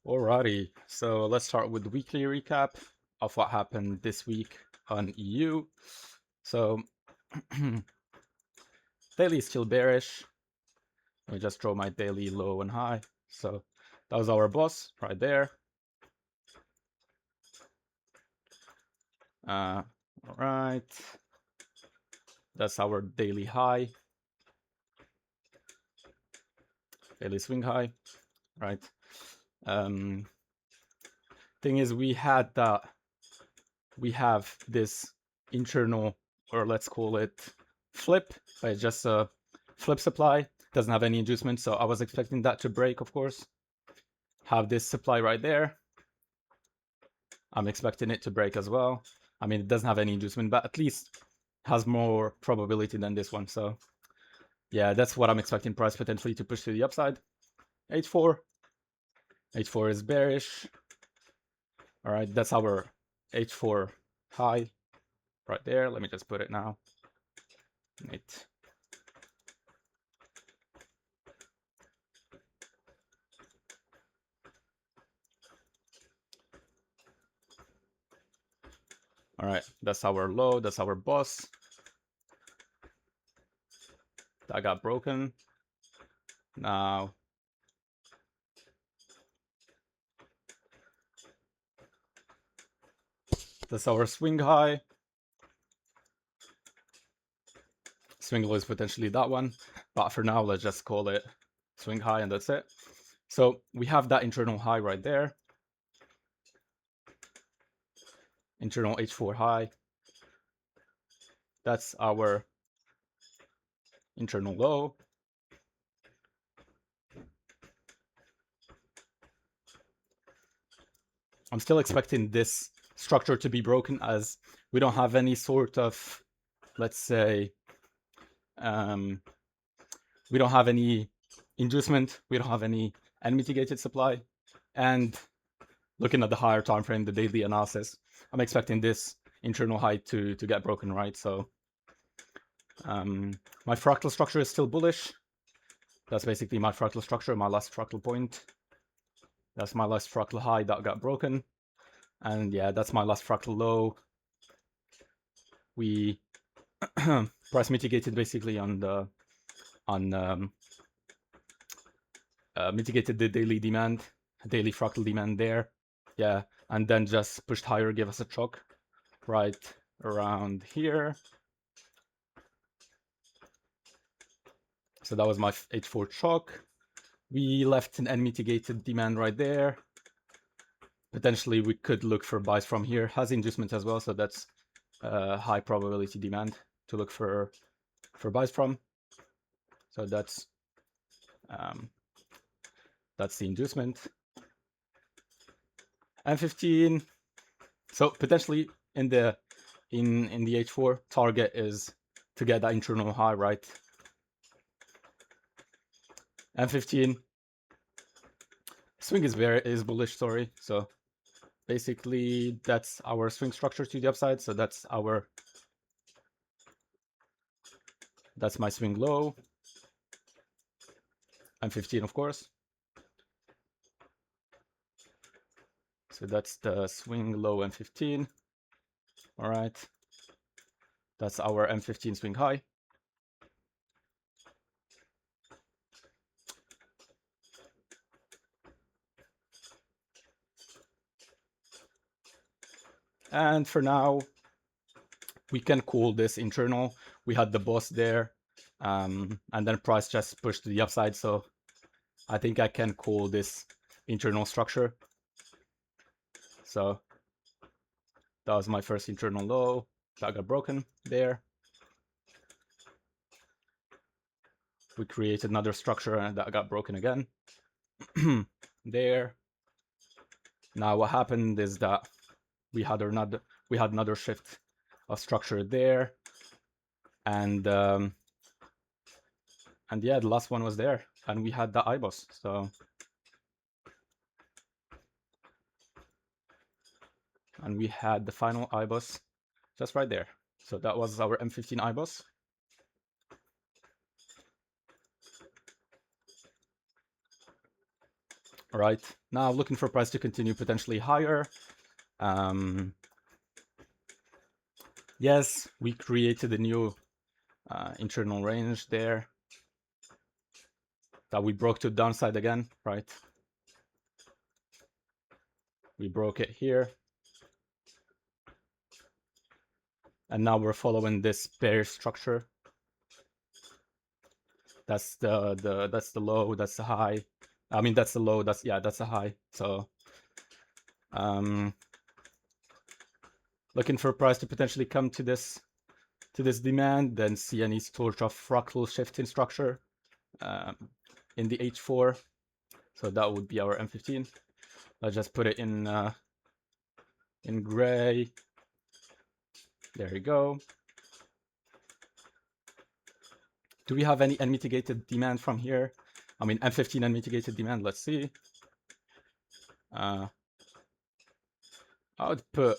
Alrighty, so let's start with the weekly recap of what happened this week on EU. So daily is still bearish. Let me just draw my daily low and high. So that was our boss right there. All right, that's our daily high, daily swing high, right? Thing is, we have this internal, or let's call it flip, but it's just a flip supply, doesn't have any inducement, so I was expecting that to break, of course. Have this supply right there. I'm expecting it to break as well. I mean, it doesn't have any inducement, but at least has more probability than this one. So yeah, that's what I'm expecting price potentially to push to the upside. H4. H4 is bearish. All right, that's our H4 high right there. Let me just put it now. Right. All right, that's our low, that's our boss. That got broken. Now, that's our swing high. Swing low is potentially that one, but for now, let's just call it swing high and that's it. So we have that internal high right there. Internal H4 high. That's our internal low. I'm still expecting this structure to be broken as we don't have any sort of, let's say, we don't have any inducement, we don't have any unmitigated supply, and looking at the higher time frame, the daily analysis, I'm expecting this internal high to get broken, right? So my fractal structure is still bullish. That's basically my fractal structure, my last fractal point. That's my last fractal high that got broken. And yeah, that's my last fractal low. We price mitigated basically on the mitigated the daily demand, daily fractal demand there. Yeah, and then just pushed higher, give us a CHoCH right around here. So that was my H4 CHoCH. We left an unmitigated demand right there. Potentially we could look for buys from here. Has inducement as well, so that's high probability demand to look for buys from. So that's the inducement. M15. So potentially in the H4 target is to get that internal high, right? M15 swing is bullish, sorry. So basically that's our swing structure to the upside. So that's my swing low. M15, of course. So that's the swing low M15. All right. That's our M15 swing high. And for now, we can call this internal. We had the boss there, and then price just pushed to the upside. So I think I can call this internal structure. So that was my first internal low. That got broken there. We created another structure and that got broken again. There. Now what happened is that we had another shift of structure there, and yeah, the last one was there, and we had the IBOS. So and we had the final IBOS just right there. So that was our M15 IBOS. All right, now looking for price to continue potentially higher. Yes, we created a new internal range there that we broke to the downside again, right? We broke it here. And now we're following this bearish structure. That's the low, that's the high. I mean, that's the low, that's the high. So looking for price to potentially come to this demand, then see any sort of fractal shift in structure in the H4. So that would be our M15. Let's just put it in gray. There we go. Do we have any unmitigated demand from here? I mean, M15 unmitigated demand. Let's see. I would put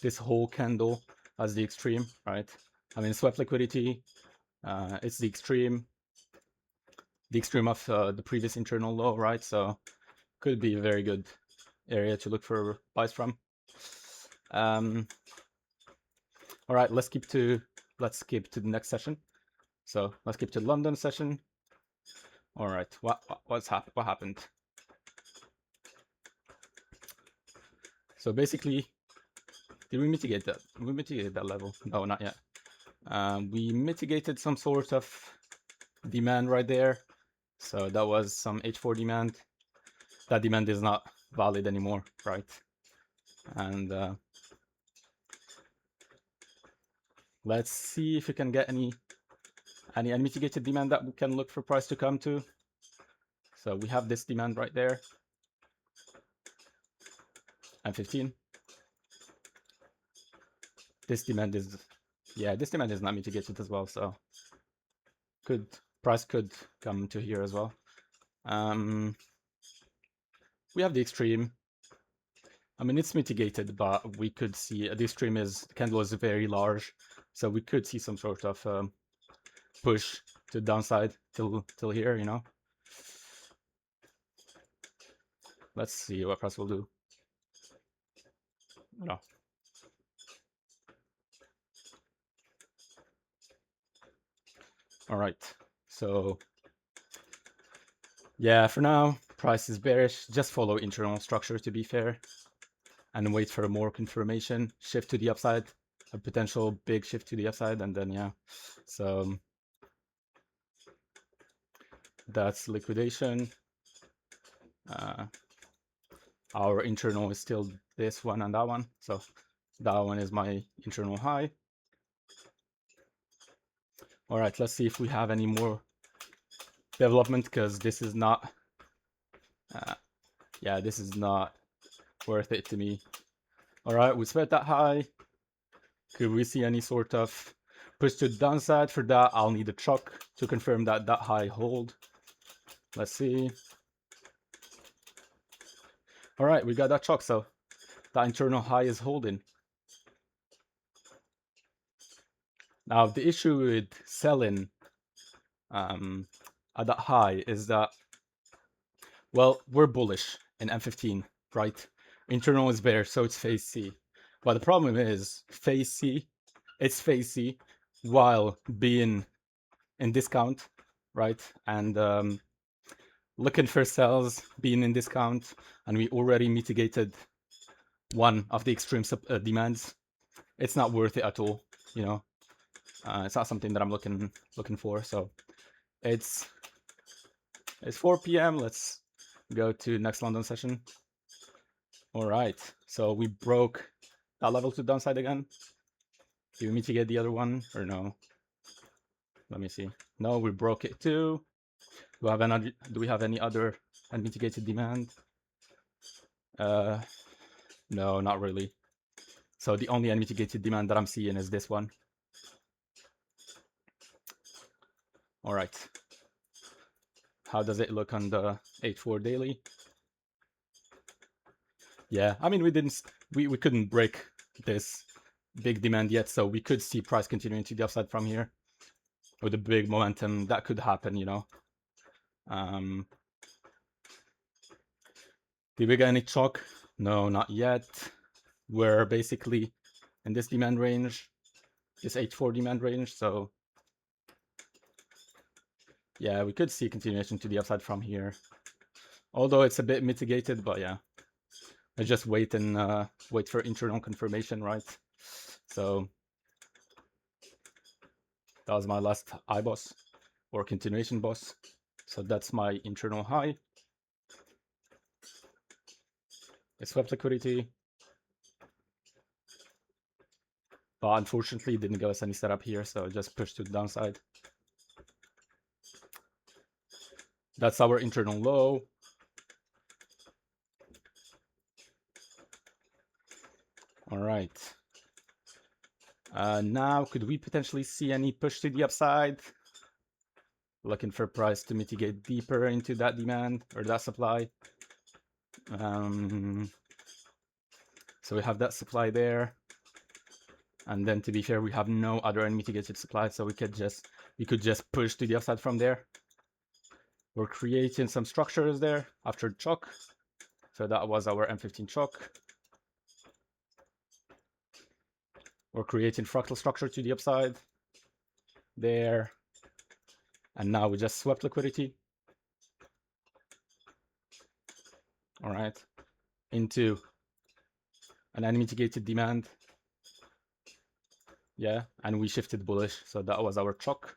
this whole candle as the extreme, right? I mean, swap liquidity, it's the extreme of the previous internal low, right? So could be a very good area to look for buys from. All right, let's skip to the next session. So let's skip to the London session. All right, what happened? So basically, did we mitigate that? We mitigated that level? No, not yet. We mitigated some sort of demand right there. So that was some H4 demand. That demand is not valid anymore, right? And let's see if we can get any unmitigated demand that we can look for price to come to. So we have this demand right there, M15. This demand is, this demand is not mitigated as well, so price could come to here as well. We have the extreme. I mean, it's mitigated, but we could see the extreme the candle is very large, so we could see some sort of push to the downside till here, you know. Let's see what price will do. No. All right, so yeah, for now, price is bearish. Just follow internal structure, to be fair, and wait for more confirmation, shift to the upside, a potential big shift to the upside, and then yeah. So that's liquidation. Our internal is still this one and that one, so that one is my internal high. All right, let's see if we have any more development, because this is not this is not worth it to me. All right, we spread that high. Could we see any sort of push to the downside? For that, I'll need a CHoCH to confirm that high hold. Let's see. All right, we got that CHoCH, so that internal high is holding. Now, the issue with selling at that high is that, well, we're bullish in M15, right? Internal is bearish, so it's phase C. But the problem is phase C, it's phase C while being in discount, right? And looking for sells, being in discount, and we already mitigated one of the extreme demands. It's not worth it at all, you know. It's not something that I'm looking for. So it's 4 p.m. Let's go to next London session. All right, so we broke that level to downside again. Did we mitigate the other one or no? Let me see. No, we broke it too. Do we have any other unmitigated demand? No, not really. So the only unmitigated demand that I'm seeing is this one. All right. How does it look on the H4 daily? Yeah, I mean, we couldn't break this big demand yet, so we could see price continuing to the upside from here with a big momentum. That could happen, you know. Did we get any CHoCH? No, not yet. We're basically in this demand range, this H4 demand range. So yeah, we could see continuation to the upside from here. Although it's a bit mitigated, but yeah. I just wait and wait for internal confirmation, right? So that was my last iBoss or continuation boss. So that's my internal high. It swept liquidity, but unfortunately didn't give us any setup here, so just pushed to the downside. That's our internal low. All right. Now, could we potentially see any push to the upside? Looking for price to mitigate deeper into that demand or that supply. So we have that supply there. And then to be fair, we have no other unmitigated supply, so we could just push to the upside from there. We're creating some structures there after CHoCH. So that was our M15 CHoCH. We're creating fractal structure to the upside there. And now we just swept liquidity. All right. Into an unmitigated demand. Yeah, and we shifted bullish. So that was our CHoCH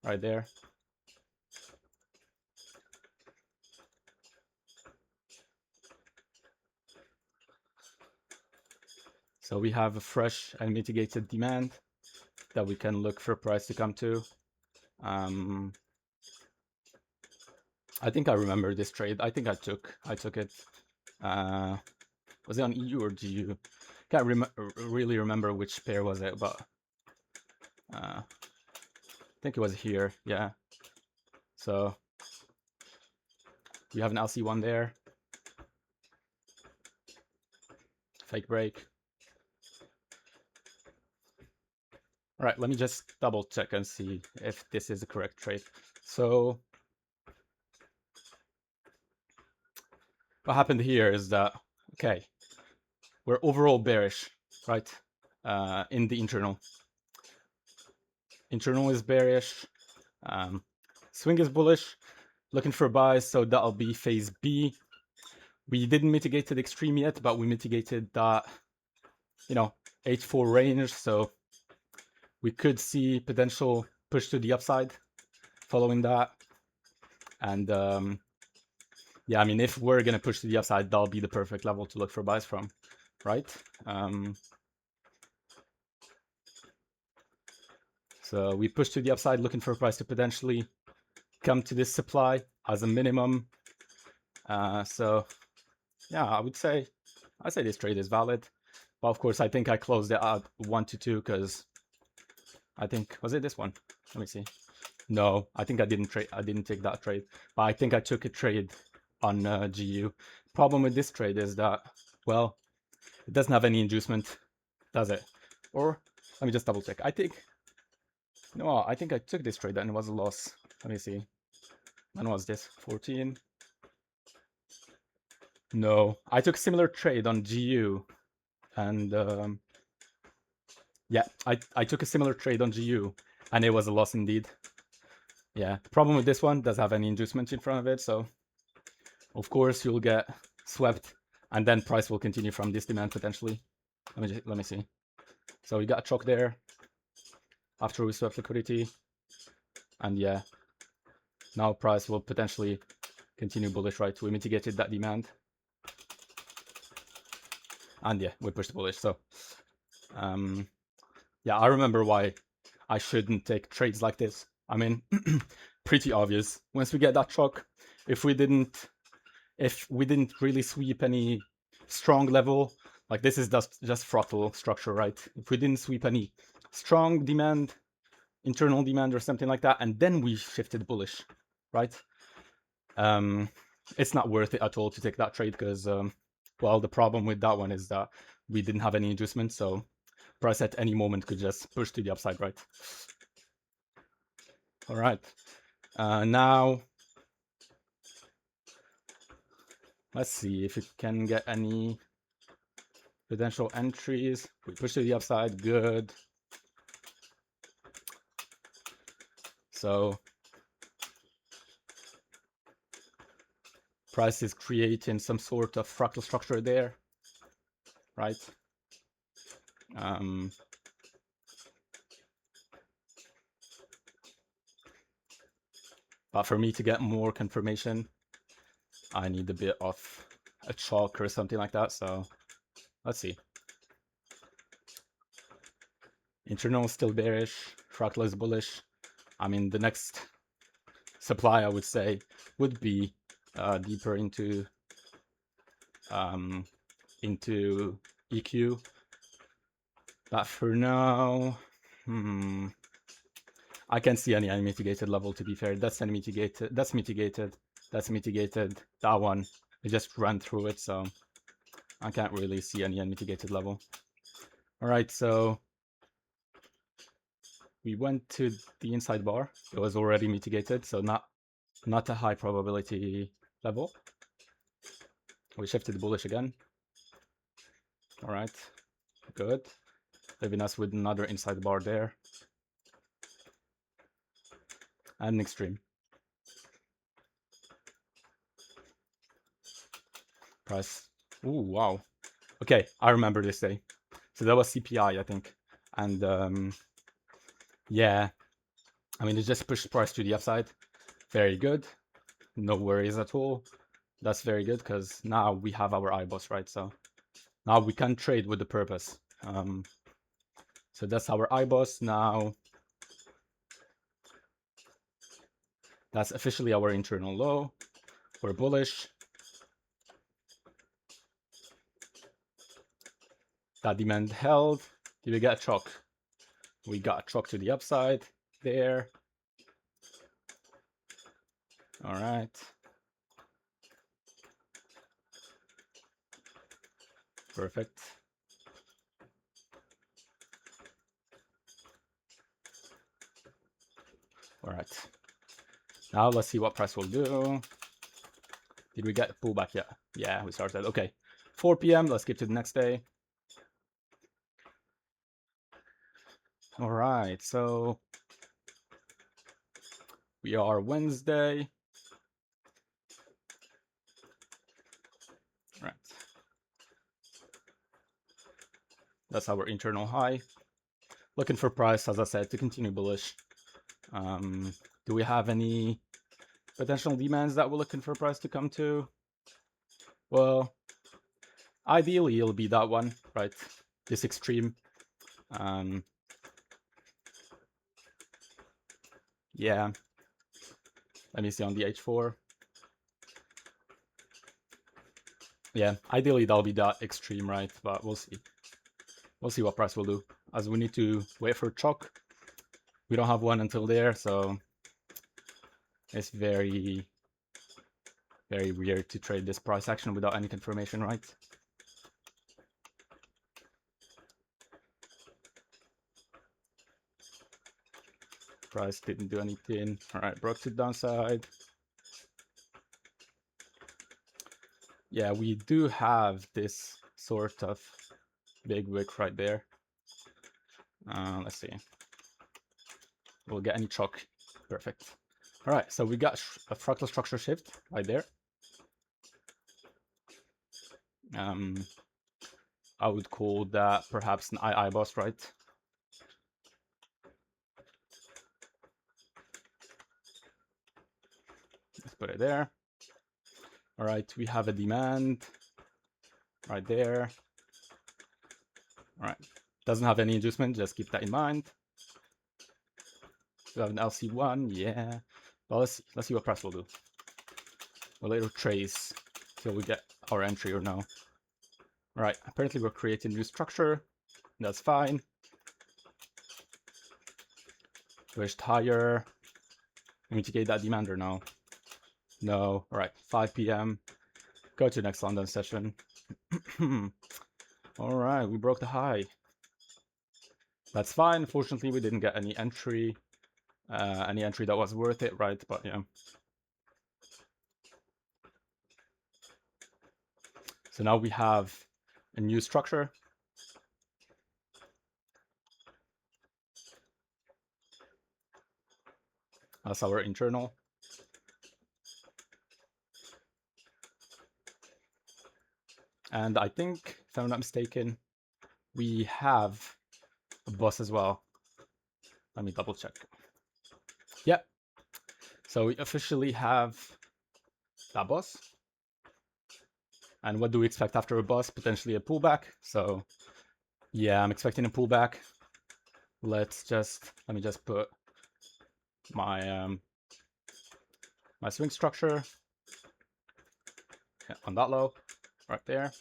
right there. So we have a fresh and mitigated demand that we can look for price to come to. I think I remember this trade. I think I took it. Was it on EU or GU? Can't really remember which pair was it, but I think it was here. Yeah. So we have an LC1 there. Fake break. All right, let me just double check and see if this is the correct trade. So what happened here is that, okay, we're overall bearish, right? In the internal. Internal is bearish. Swing is bullish. Looking for buys, so that'll be phase B. We didn't mitigate to the extreme yet, but we mitigated that, H4 range, so we could see potential push to the upside following that. And yeah, I mean, if we're gonna push to the upside, that'll be the perfect level to look for buys from, right? So we push to the upside, looking for a price to potentially come to this supply as a minimum. So yeah, I'd say this trade is valid. But of course, I think I closed it at 1 to 2 because I think, was it this one? Let me see. No, I think I didn't take that trade, but I think I took a trade on GU. Problem with this trade is that, well, it doesn't have any inducement, does it? Or let me just double check. I think I took this trade and it was a loss. Let me see. When was this? 14. No, I took a similar trade on GU, and yeah, I took a similar trade on GU, and it was a loss indeed. Yeah, the problem with this one doesn't have any inducement in front of it, so of course you'll get swept, and then price will continue from this demand potentially. Let me see. So we got a CHoCH there after we swept liquidity, and yeah, now price will potentially continue bullish, right? We mitigated that demand, and yeah, we pushed bullish. So yeah, I remember why I shouldn't take trades like this. I mean, pretty obvious. Once we get that CHoCH, if we didn't really sweep any strong level, like this is just fractal structure, right? If we didn't sweep any strong demand, internal demand or something like that, and then we shifted bullish, right? It's not worth it at all to take that trade because, well, the problem with that one is that we didn't have any inducement, so price at any moment could just push to the upside, right? All right. Now Let's see if it can get any potential entries. We push to the upside, good. So price is creating some sort of fractal structure there, right? But for me to get more confirmation, I need a bit of a CHoCH or something like that. So let's see. Internal is still bearish, fractal is bullish. I mean, the next supply, I would say, would be deeper into EQ. But for now, I can't see any unmitigated level, to be fair. That's unmitigated, that's mitigated, that's mitigated. That one, I just ran through it, so I can't really see any unmitigated level. All right, so we went to the inside bar. It was already mitigated, so not a high probability level. We shifted bullish again. All right, good. Leaving us with another inside bar there. And an extreme. Price. Ooh, wow. Okay, I remember this day. So that was CPI, I think. And yeah, I mean, it just pushed price to the upside. Very good. No worries at all. That's very good because now we have our IBOS, right? So now we can trade with the purpose. So that's our IBOS now. That's officially our internal low. We're bullish. That demand held. Did we get a CHoCH? We got a CHoCH to the upside there. All right. Perfect. All right. Now let's see what price will do. Did we get a pullback? Yeah. Yeah, we started. Okay. 4 p.m. Let's skip to the next day. All right. So we are Wednesday. Right. That's our internal high. Looking for price, as I said, to continue bullish. Do we have any potential demands that we're looking for price to come to? Well, ideally it'll be that one, right? This extreme. Yeah. Let me see on the H4. Yeah, ideally that'll be that extreme, right? But we'll see. We'll see what price will do, as we need to wait for CHoCH. We don't have one until there, so it's very, very weird to trade this price action without any confirmation, right? Price didn't do anything. All right, broke to the downside. Yeah, we do have this sort of big wick right there. Let's see. We'll get any CHoCH. Perfect. All right, so we got a fractal structure shift right there. I would call that perhaps an IBOS, right? Let's put it there. All right, we have a demand right there. All right, doesn't have any inducement, just keep that in mind. We have an LC1, yeah. Well, let's see what price will do. We'll later trace till we get our entry or no. All right, apparently we're creating new structure. That's fine. Pushed higher. Mitigate that demand or no? No. All right, 5 p.m. Go to next London session. All right, we broke the high. That's fine. Fortunately, we didn't get any entry that was worth it, right? But yeah. So now we have a new structure. That's our internal. And I think, if I'm not mistaken, we have a bus as well. Let me double check. Yeah. So we officially have that bus. And what do we expect after a bus? Potentially a pullback. So yeah, I'm expecting a pullback. Let me just put my my swing structure on that low right there.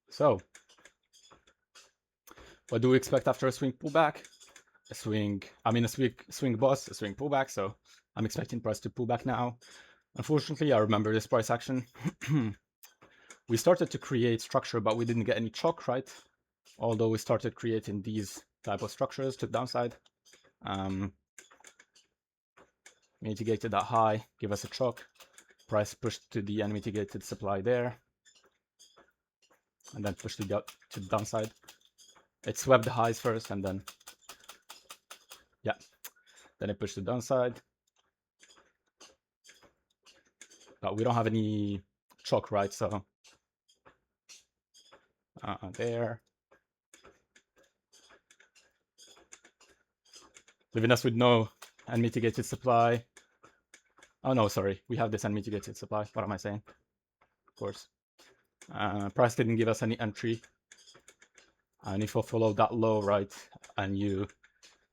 So what do we expect after a swing pullback? A swing bus, a swing pullback. So I'm expecting price to pull back now. Unfortunately, I remember this price action. We started to create structure, but we didn't get any CHoCH, right? Although we started creating these type of structures to the downside. Mitigated that high, give us a CHoCH. Price pushed to the unmitigated supply there. And then pushed to the downside. It swept the highs first and then, yeah, then it pushed to the downside. But we don't have any CHoCH, right? So there. Leaving us with no unmitigated supply. Oh no, sorry, we have this unmitigated supply. What am I saying? Of course. Price didn't give us any entry. And if you follow that low, right, and you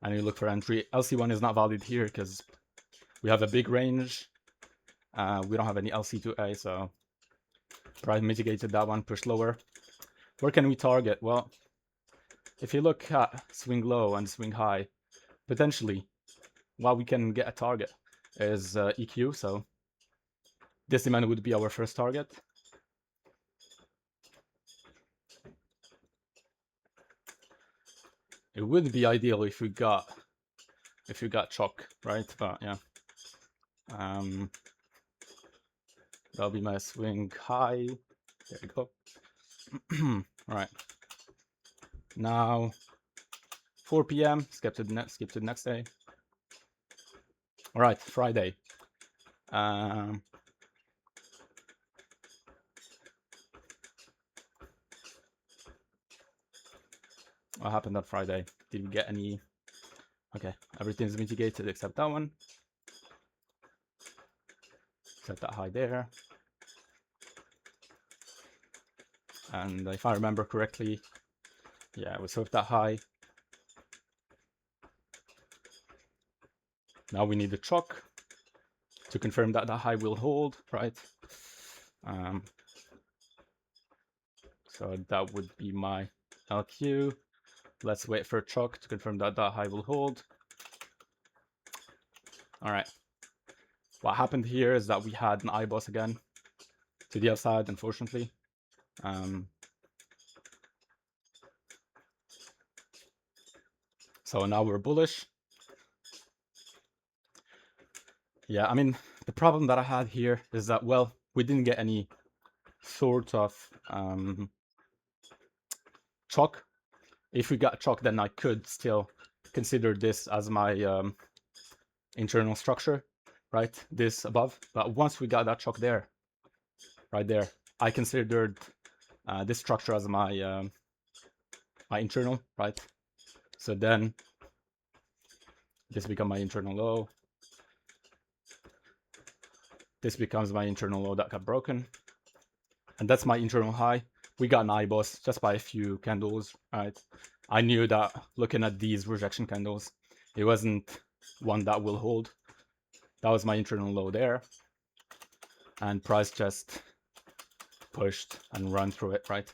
look for entry, LC1 is not valid here because we have a big range. We don't have any LC2A, so price mitigated that one, pushed lower. Where can we target? Well, if you look at swing low and swing high, potentially what we can get a target is EQ. So this demand would be our first target. It would be ideal if we got CHoCH, right? But yeah, that'll be my swing high. There we go. All right. Now 4 p.m. Skip to the next day. All right, Friday. What happened on Friday? Did we get any? Okay, everything's mitigated except that one. Except that high there. And if I remember correctly, yeah, we swept that high. Now we need the CHoCH to confirm that that high will hold, right? So that would be my LQ. Let's wait for CHoCH to confirm that that high will hold. All right. What happened here is that we had an IBOS again to the upside, unfortunately. So now we're bullish. Yeah, I mean, the problem that I had here is that, well, we didn't get any sort of CHoCH. If we got CHoCH, then I could still consider this as my internal structure, right? This above. But once we got that CHoCH there, right there, I considered this structure as my my internal, right? So then this becomes my internal low. This becomes my internal low that got broken. And that's my internal high. We got an IBOS just by a few candles, right? I knew that looking at these rejection candles, it wasn't one that will hold. That was my internal low there. And price just pushed and run through it, right?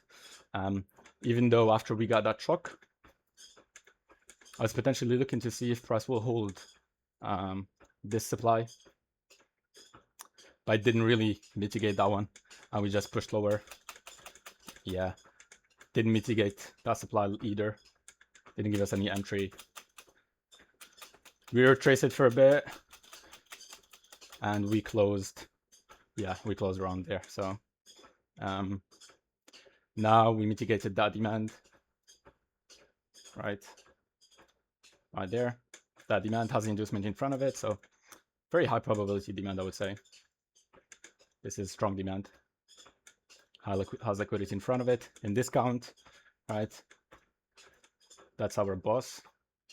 Even though after we got that CHoCH, I was potentially looking to see if price will hold this supply. But I didn't really mitigate that one. And we just pushed lower. Yeah, didn't mitigate that supply either. Didn't give us any entry. We retraced it for a bit. and we closed, yeah, we closed around there. So now we mitigated that demand, right there. That demand has inducement in front of it, so very high probability demand, I would say. This is strong demand. Has liquidity in front of it in discount, right? That's our boss.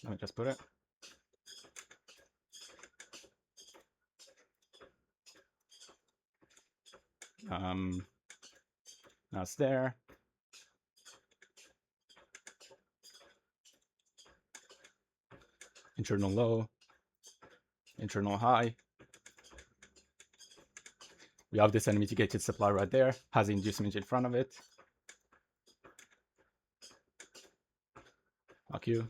Let me just put it. That's there. Internal low, internal high. We have this unmitigated supply right there, has inducement in front of it. AQ.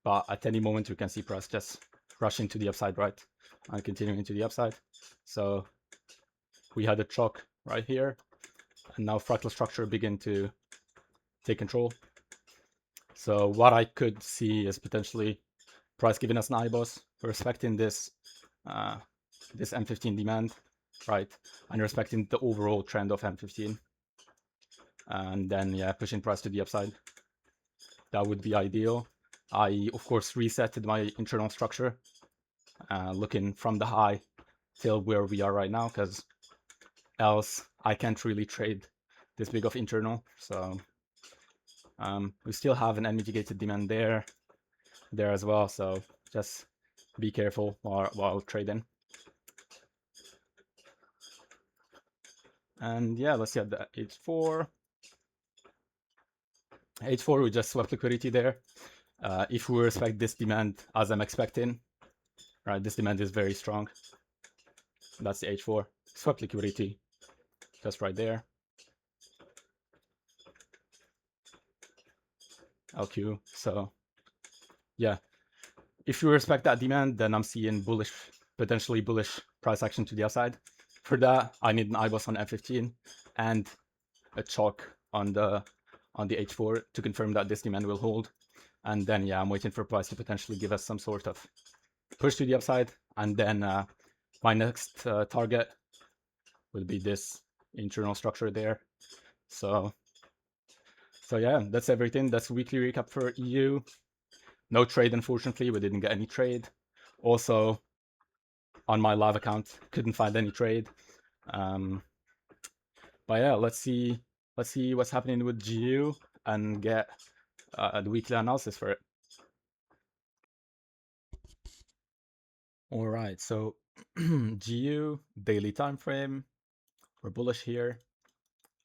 But at any moment, we can see price just rush into the upside, right? And continuing into the upside. So we had a CHoCH right here, and now fractal structure begin to take control. So what I could see is potentially price giving us an IBOS, respecting this this M15 demand, right? And respecting the overall trend of M15. And then, yeah, pushing price to the upside. That would be ideal. I, of course, resetted my internal structure, looking from the high till where we are right now, because else I can't really trade this big of internal. So we still have an unmitigated demand there as well. So just be careful while trading. And yeah, let's see at the H4. H4, we just swept liquidity there. If we respect this demand as I'm expecting, right, this demand is very strong. That's the H4. Swept liquidity just right there. LQ. So yeah, if you respect that demand, then I'm seeing bullish, potentially bullish price action to the upside. For that, I need an IBOS on F15 and a CHoCH on the H4 to confirm that this demand will hold. And then, yeah, I'm waiting for price to potentially give us some sort of push to the upside. And then my next target will be this internal structure there. So yeah, that's everything. That's weekly recap for EU. No trade, unfortunately. We didn't get any trade. Also, on my live account, couldn't find any trade. But yeah, let's see what's happening with GU and get the weekly analysis for it. All right, so GU daily time frame. We're bullish here.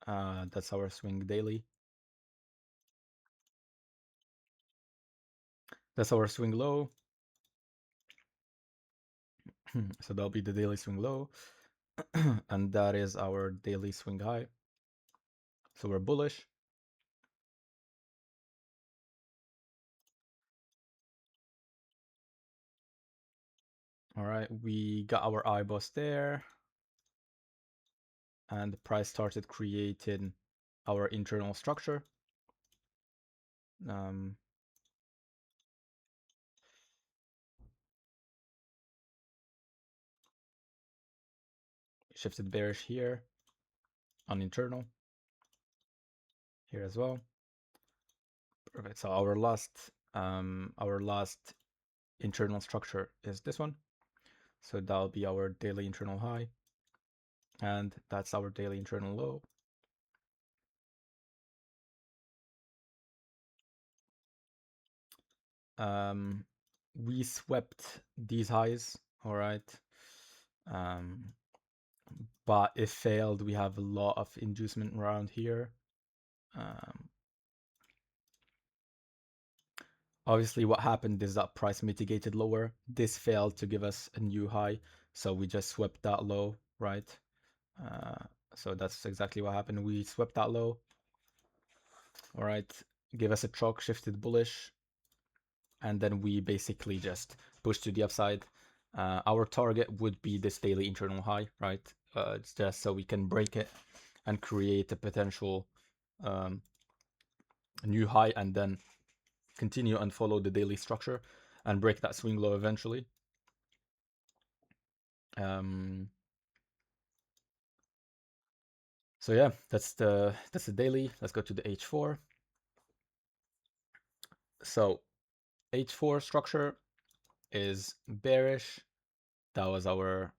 That's our swing daily. That's our swing low. So that'll be the daily swing low. And that is our daily swing high. So we're bullish. All right, we got our IBOS there. And the price started creating our internal structure. Shifted bearish here on internal. Here as well. Perfect. So our last internal structure is this one. So that'll be our daily internal high, and that's our daily internal low. We swept these highs, all right. But it failed. We have a lot of inducement around here. Obviously, what happened is that price mitigated lower. This failed to give us a new high, so we just swept that low, right? So that's exactly what happened. We swept that low. All right, give us a CHoCH, shifted bullish, and then we basically just push to the upside. Our target would be this daily internal high, right? It's just so we can break it and create a potential new high, and then continue and follow the daily structure and break that swing low eventually. So yeah, that's the daily. Let's go to the H4. So H4 structure is bearish. That was our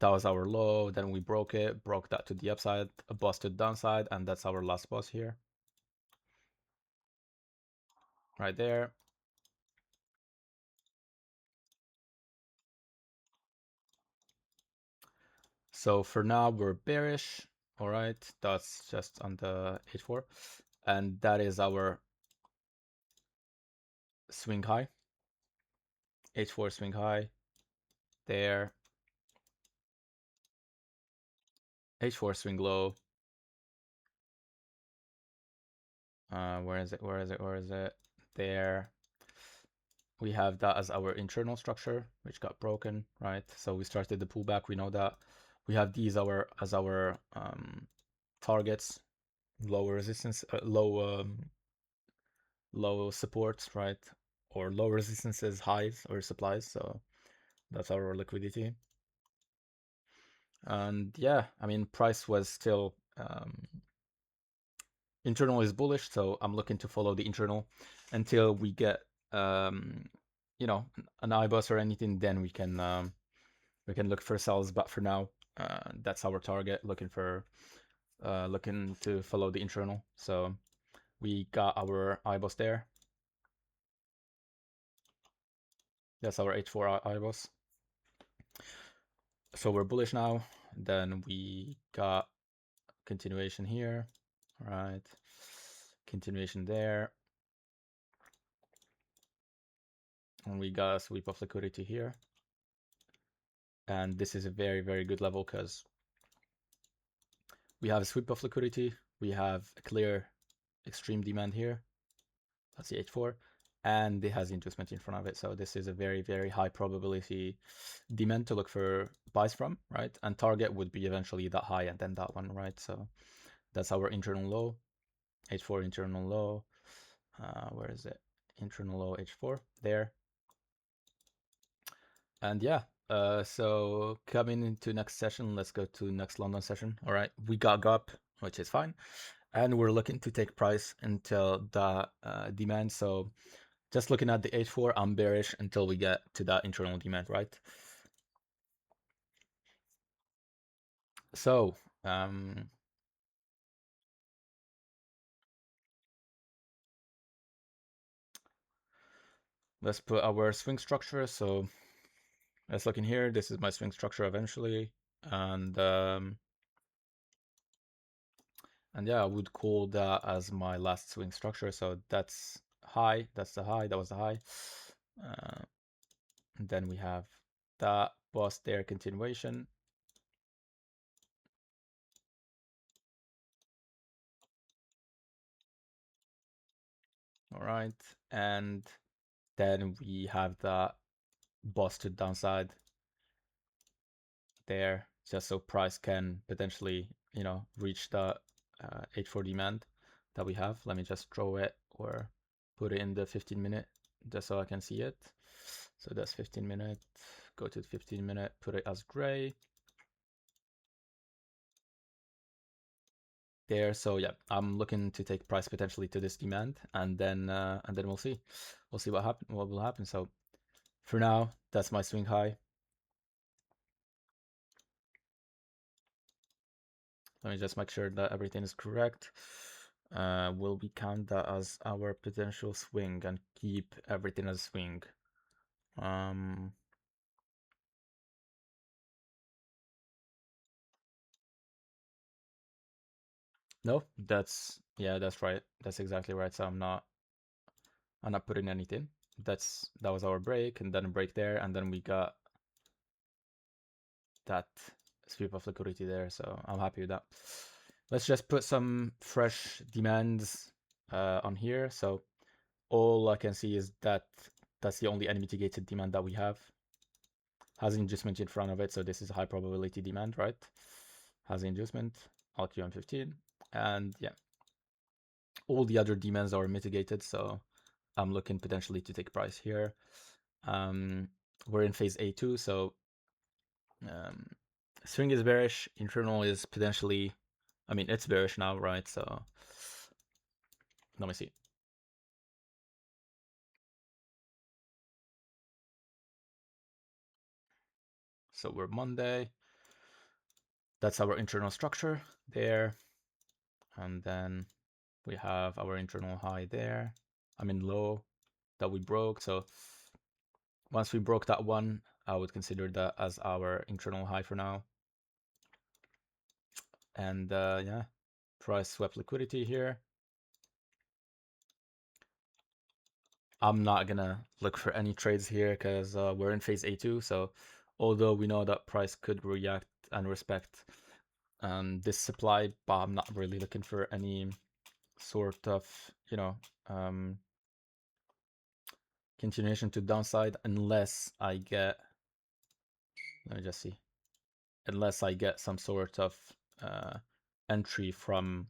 low. Then we broke it, broke that to the upside, busted downside, and that's our last boss here, right there. So for now we're bearish. All right, that's just on the H4, and that is our swing high. H4 swing high there. H4 swing low. Where is it? Where is it? Where is it? There. We have that as our internal structure, which got broken, right? So we started the pullback. We know that. We have these as our targets, lower resistance, low supports, right? Or low resistances, highs or supplies. So that's our liquidity. And yeah, I mean, price was still internal is bullish, so I'm looking to follow the internal until we get you know, an IBUS or anything. Then we can look for sells. But for now, that's our target. Looking to follow the internal. So we got our IBUS there. That's our H4 IBUS. So we're bullish now. Then we got continuation here, right? Continuation there. And we got a sweep of liquidity here. And this is a very, very good level because we have a sweep of liquidity. We have a clear extreme demand here. That's the H4. And it has inducement in front of it. So this is a very, very high probability demand to look for buys from, right? And target would be eventually that high and then that one, right? So that's our internal low, H4 internal low. Where is it? Internal low H4 there. And yeah, so coming into next session, let's go to next London session. All right, we got up, which is fine. And we're looking to take price until the demand. So just looking at the H4, I'm bearish until we get to that internal demand, right? So let's put our swing structure. So let's look in here. This is my swing structure eventually. And yeah, I would call that as my last swing structure. So that's high. That's the high. That was the high. And then we have that bust there, continuation. All right. And then we have that busted downside there, just so price can potentially, you know, reach the H4 demand that we have. Let me just draw it or put it in the 15-minute just so I can see it. So that's 15-minute. Go to the 15-minute, put it as gray. There, so yeah, I'm looking to take price potentially to this demand, and then we'll see what will happen. So for now, that's my swing high. Let me just make sure that everything is correct. Will we count that as our potential swing and keep everything as swing? No, that's right. That's exactly right. So I'm not putting anything. That was our break, and then a break there, and then we got that sweep of liquidity there. So I'm happy with that. Let's just put some fresh demands on here. So all I can see is that that's the only unmitigated demand that we have. Has inducement in front of it, so this is a high probability demand, right? Has inducement, LQM 15, and yeah, all the other demands are mitigated, so I'm looking potentially to take price here. We're in phase A2, so Swing is bearish. Internal is potentially, I mean, it's bearish now, right? So let me see. So we're Monday. That's our internal structure there. And then we have our internal high there. I mean, low that we broke. So once we broke that one, I would consider that as our internal high for now. And yeah, price swept liquidity here. I'm not gonna look for any trades here because we're in phase A2. So although we know that price could react and respect this supply, but I'm not really looking for any sort of, you know, continuation to downside unless I get, let me just see, unless I get some sort of entry from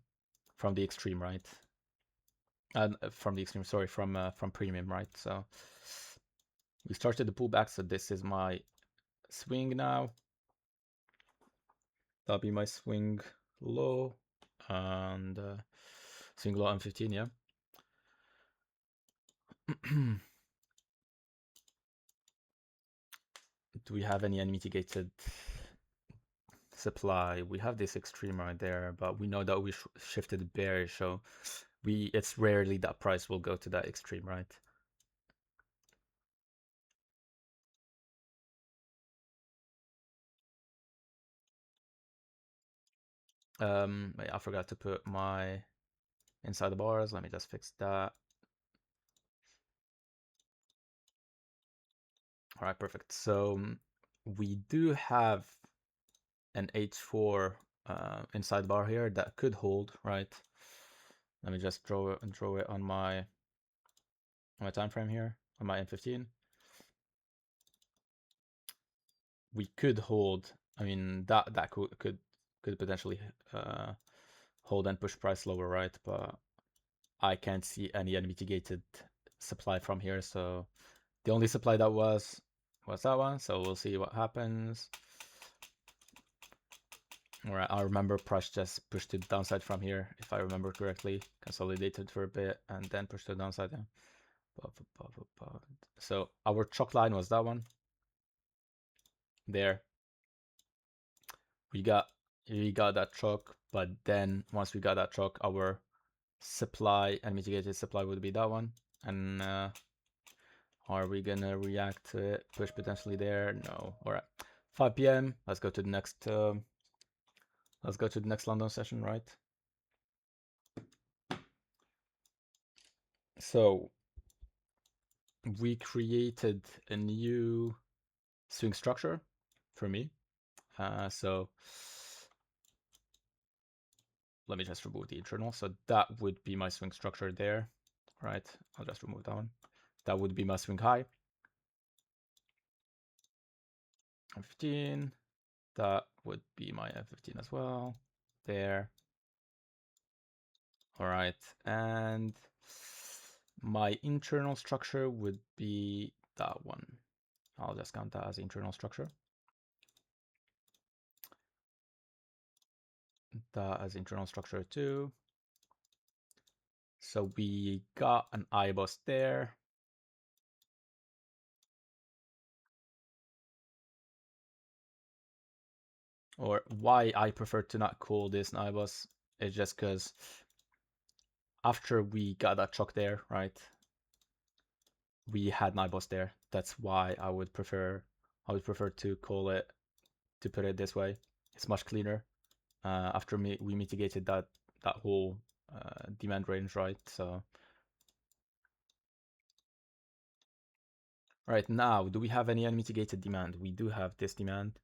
the extreme, right? And from the extreme, sorry, from premium, right? So we started the pullback, so this is my swing now. That'll be my swing low and swing low on 15, yeah. Do we have any unmitigated supply? We have this extreme right there, but we know that we shifted bearish, so it's rarely that price will go to that extreme, right? I forgot to put my inside the bars. Let me just fix that. All right, perfect. So we do have an H4 inside bar here that could hold, right? Let me just draw it on my time frame here on my M15. We could hold. I mean that could potentially hold and push price lower, right? But I can't see any unmitigated supply from here. So the only supply that was that one. So we'll see what happens. All right, I remember price just pushed to the downside from here, if I remember correctly. Consolidated for a bit and then pushed to the downside. Yeah. So our CHoCH line was that one. There. We got that CHoCH, but then once we got that CHoCH, our supply and mitigated supply would be that one. And are we gonna react to it? Push potentially there? No. All right. 5 p.m. Let's go to the next. Let's go to the next London session, right? So we created a new swing structure for me. So let me just remove the internal. So that would be my swing structure there, right? I'll just remove that one. That would be my swing high. 15. That would be my F15 as well. There. All right. And my internal structure would be that one. I'll just count that as internal structure. That as internal structure too. So we got an IBOS there. Or why I prefer to not call this an IBOS is just because after we got that CHoCH there, right? We had an IBOS there. That's why I would prefer to call it, to put it this way. It's much cleaner. After we mitigated that whole demand range, right? So right now, do we have any unmitigated demand? We do have this demand.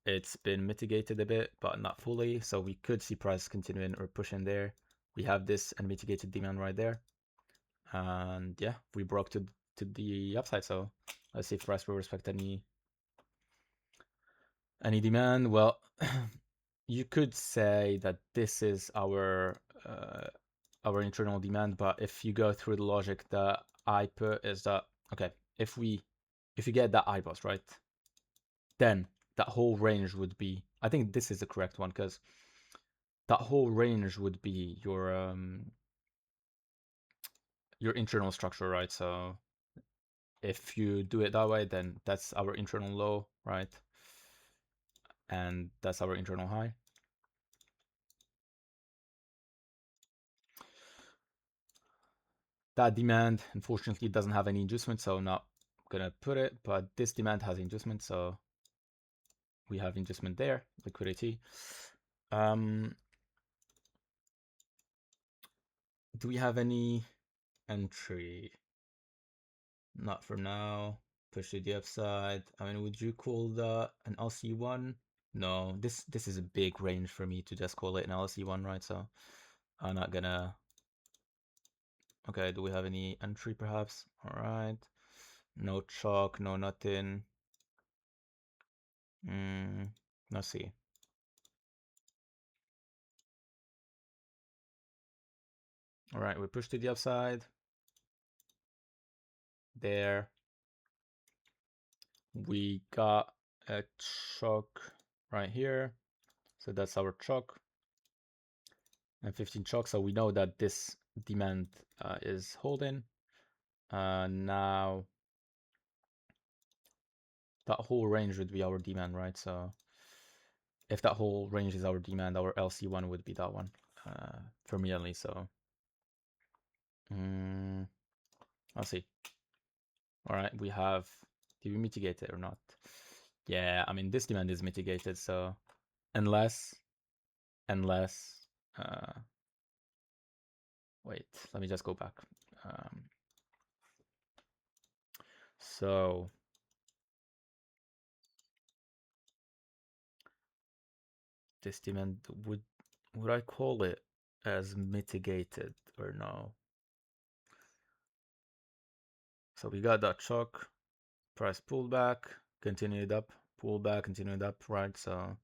It's been mitigated a bit, but not fully. So we could see price continuing or pushing there. We have this unmitigated demand right there. And yeah, we broke to the upside. So let's see if price will respect any demand. Well, you could say that this is our internal demand, but if you go through the logic that I put is that, okay, if you get that IBOS, right, then that whole range would be, I think this is the correct one, because that whole range would be your internal structure, right? So if you do it that way, then that's our internal low, right? And that's our internal high. That demand, unfortunately, doesn't have any inducement, so I'm not gonna put it, but this demand has inducement, so we have inducement there, liquidity. Do we have any entry? Not for now. Push to the upside. I mean, would you call that an LC1? No, this is a big range for me to just call it an LC1, right? So I'm not gonna. Okay, do we have any entry perhaps? All right. No CHoCH, no nothing. Let's see. All right, we push to the upside. There. We got a CHoCH right here. So that's our CHoCH. And 15 CHoCH. So we know that this demand is holding. Now that whole range would be our demand, right? So if that whole range is our demand, our LC1 would be that one, for me at least. So I'll see. All right, we have, did we mitigate it or not? Yeah, I mean, this demand is mitigated. So unless, wait, let me just go back. So this demand, would I call it as mitigated or no? So we got that shock, price pullback, continued up, pullback, continued up, right? So,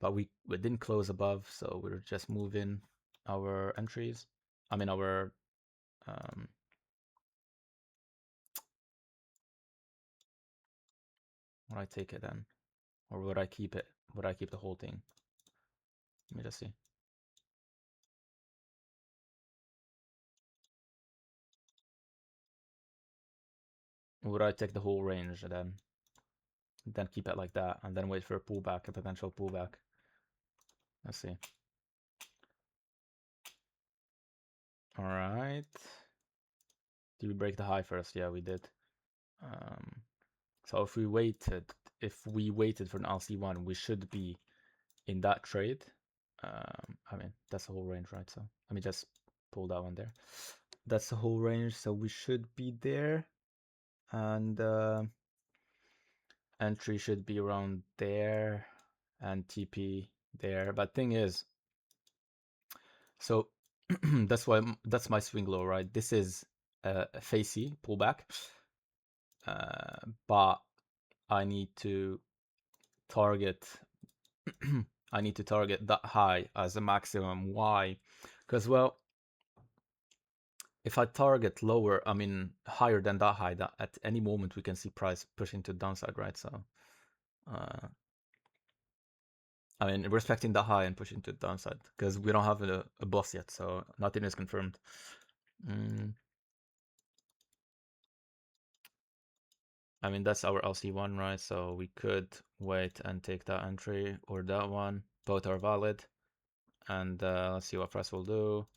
but we didn't close above, so we're just moving our entries. I mean our would I take it then? Or would I keep it? Would I keep the whole thing? Let me just see. Would I take the whole range and then keep it like that and then wait for a pullback, a potential pullback? Let's see. All right. Did we break the high first? Yeah, we did. So if we waited for an LC1, we should be in that trade. I mean, that's the whole range, right? So let me just pull that one there. That's the whole range, so we should be there. And entry should be around there and TP there. But thing is, so that's my swing low, right? This is a facey pullback. But I need to target that high as a maximum. Why? Because, well, if I target lower, I mean higher than that high, that at any moment we can see price pushing to the downside, right? So I mean, respecting the high and pushing to the downside, because we don't have a boss yet, so nothing is confirmed. I mean, that's our LC1, right? So we could wait and take that entry or that one. Both are valid. And let's see what price will do.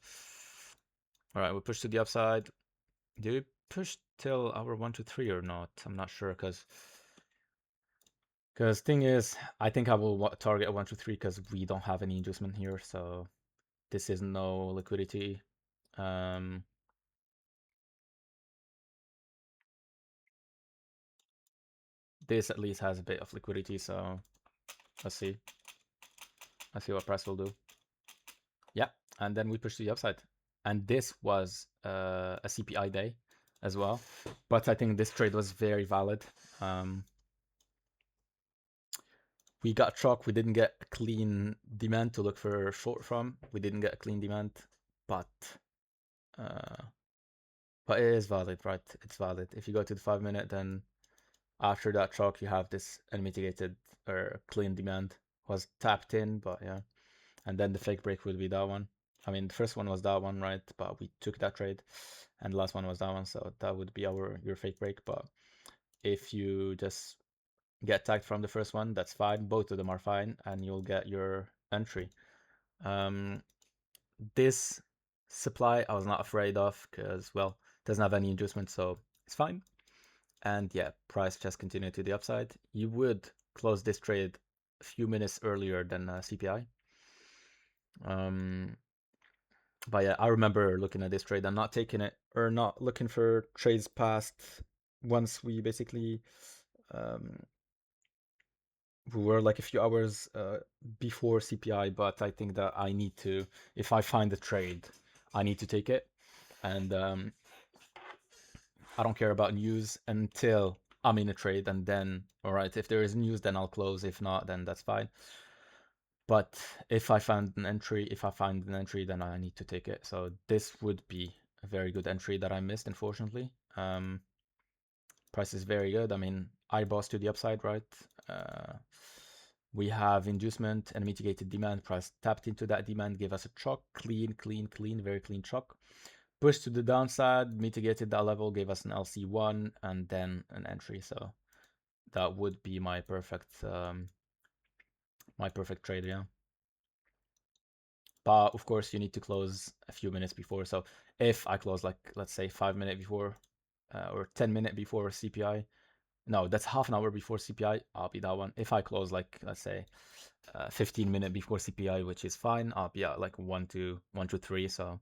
All right, we push to the upside. Do we push till our 1 to 3 or not? I'm not sure, because thing is, I think I will target 1 to 3 because we don't have any inducement here, so this is no liquidity. This at least has a bit of liquidity, so let's see. Let's see what price will do. Yeah, and then we push to the upside. And this was a CPI day as well, but I think this trade was very valid. We got CHoCH. We didn't get a clean demand to look for short from. We didn't get a clean demand, but it is valid, right? It's valid. If you go to the 5 minute, then After that CHoCH, you have this unmitigated or clean demand was tapped in, but yeah. And then the fake break would be that one. I mean, the first one was that one, right? But we took that trade, and the last one was that one, so that would be your fake break. But if you just get tagged from the first one, that's fine. Both of them are fine, and you'll get your entry. This supply I was not afraid of because, well, it doesn't have any inducement, so it's fine. And yeah, price just continued to the upside. You would close this trade a few minutes earlier than CPI. But yeah, I remember looking at this trade and not taking it or not looking for trades past once we basically um, we were like a few hours before CPI. But I think that I need to, if I find a trade, I need to take it. And I don't care about news until I'm in a trade, and then, all right, if there is news, then I'll close. If not, then that's fine. But if I find an entry, then I need to take it. So this would be a very good entry that I missed, unfortunately. Price is very good. I mean, I boss to the upside, right? We have inducement and mitigated demand. Price tapped into that demand, gave us a CHoCH, clean, very clean CHoCH. Pushed to the downside, mitigated that level, gave us an LC1, and then an entry. So that would be my perfect trade, yeah. But of course, you need to close a few minutes before. So if I close, like, let's say 5 minutes before or 10 minutes before CPI, no, that's half an hour before CPI, I'll be that one. If I close, like, let's say 15 minutes before CPI, which is fine, I'll be at like 1 to 3. So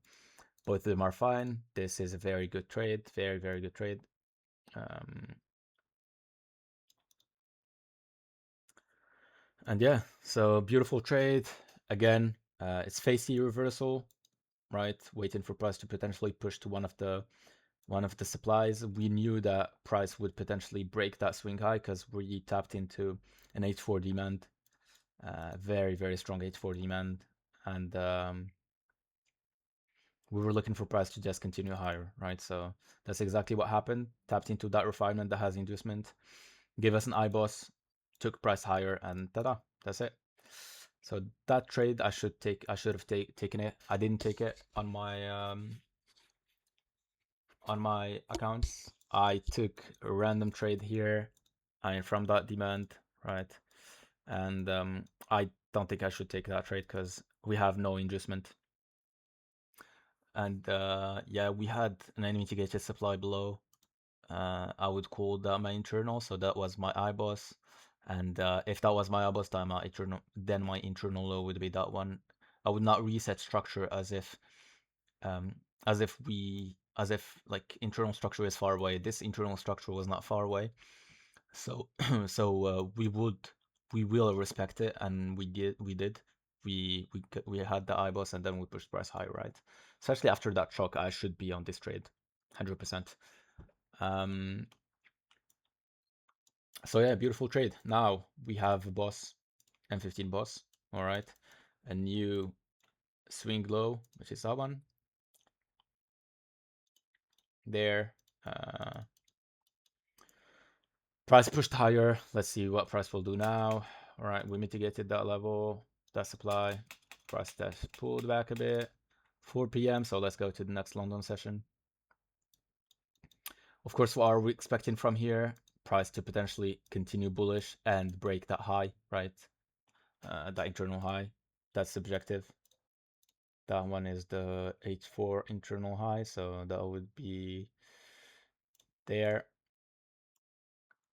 both of them are fine. This is a very good trade, very good trade. And yeah, so beautiful trade. Again, it's facey reversal, right? Waiting for price to potentially push to one of the supplies. We knew that price would potentially break that swing high because we tapped into an H4 demand, very strong H4 demand, and we were looking for price to just continue higher, right? So that's exactly what happened. Tapped into that refinement that has inducement, gave us an IBOS, took price higher, and tada, that's it. So that trade I should have taken it. I didn't take it on my accounts. I took a random trade here, from that demand, right? And I don't think I should take that trade because we have no inducement. And yeah, we had an unmitigated supply below. I would call that my internal, so that was my IBOS. And if that was my IBOS, then my internal low would be that one. I would not reset structure as if like internal structure is far away. This internal structure was not far away, so we will respect it, and we did. We had the IBOS, and then we pushed price high, right? Especially after that shock, I should be on this trade, 100%. So yeah, beautiful trade. Now we have a boss, M15 boss. All right, a new swing low, which is that one there. Price pushed higher. Let's see what price will do now. All right, we mitigated that level, that supply. Price test pulled back a bit. 4 p.m. So let's go to the next London session. Of course, what are we expecting from here? Price to potentially continue bullish and break that high, right? That internal high. That's subjective. That one is the H4 internal high, so that would be there.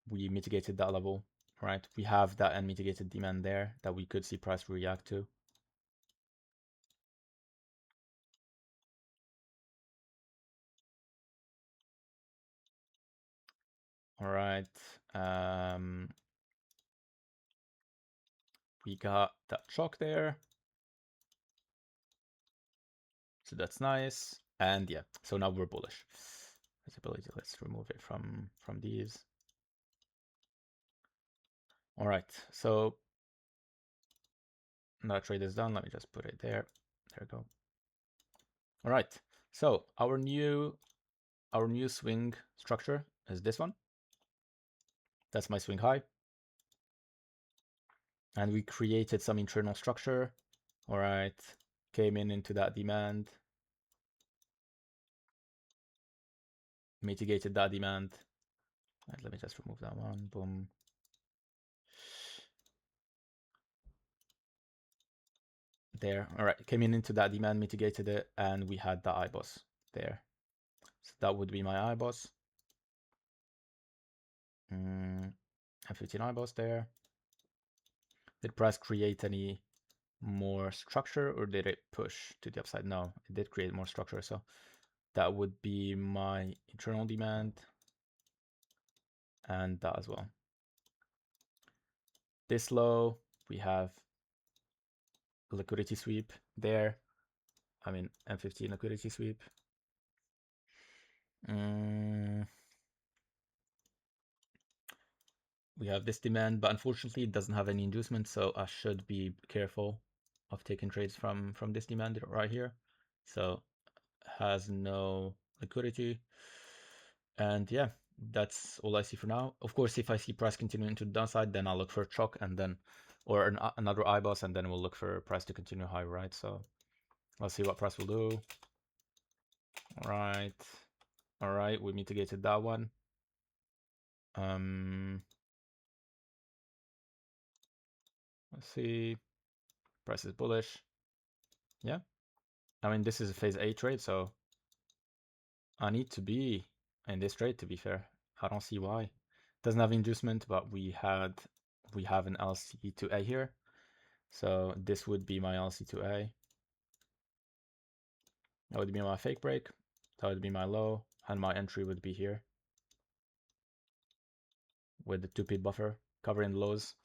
We mitigated that level, right? We have that unmitigated demand there that we could see price react to. All right. We got that CHoCH there. So that's nice. And yeah, so now we're bullish. Visibility, let's remove it from these. All right, so that trade is done. Let me just put it there. There we go. All right, so our new swing structure is this one. That's my swing high. And we created some internal structure. All right, came into that demand, mitigated that demand. All right, let me just remove that one. Boom. There. All right, came into that demand, mitigated it, and we had the IBOS there. So that would be my IBOS. F15 IBOS there. Did price create any more structure, or did it push to the upside? No, it did create more structure. So that would be my internal demand, and that as well. This low, we have liquidity sweep there. I mean, M15 liquidity sweep. We have this demand, but unfortunately it doesn't have any inducement, so I should be careful of taking trades from this demand right here. So has no liquidity. And yeah, that's all I see for now. Of course, if I see price continuing to the downside, then I'll look for a CHoCH and then, or another IBOS, and then we'll look for price to continue high, right? So let's see what price will do. All right, we mitigated that one. Let's see, price is bullish. Yeah, I mean, this is a phase A trade, so I need to be in this trade, to be fair. I don't see why. Doesn't have inducement, but we have an LC to A here. So this would be my LC to A. That would be my fake break. That would be my low, and my entry would be here with the 2 pip buffer covering lows.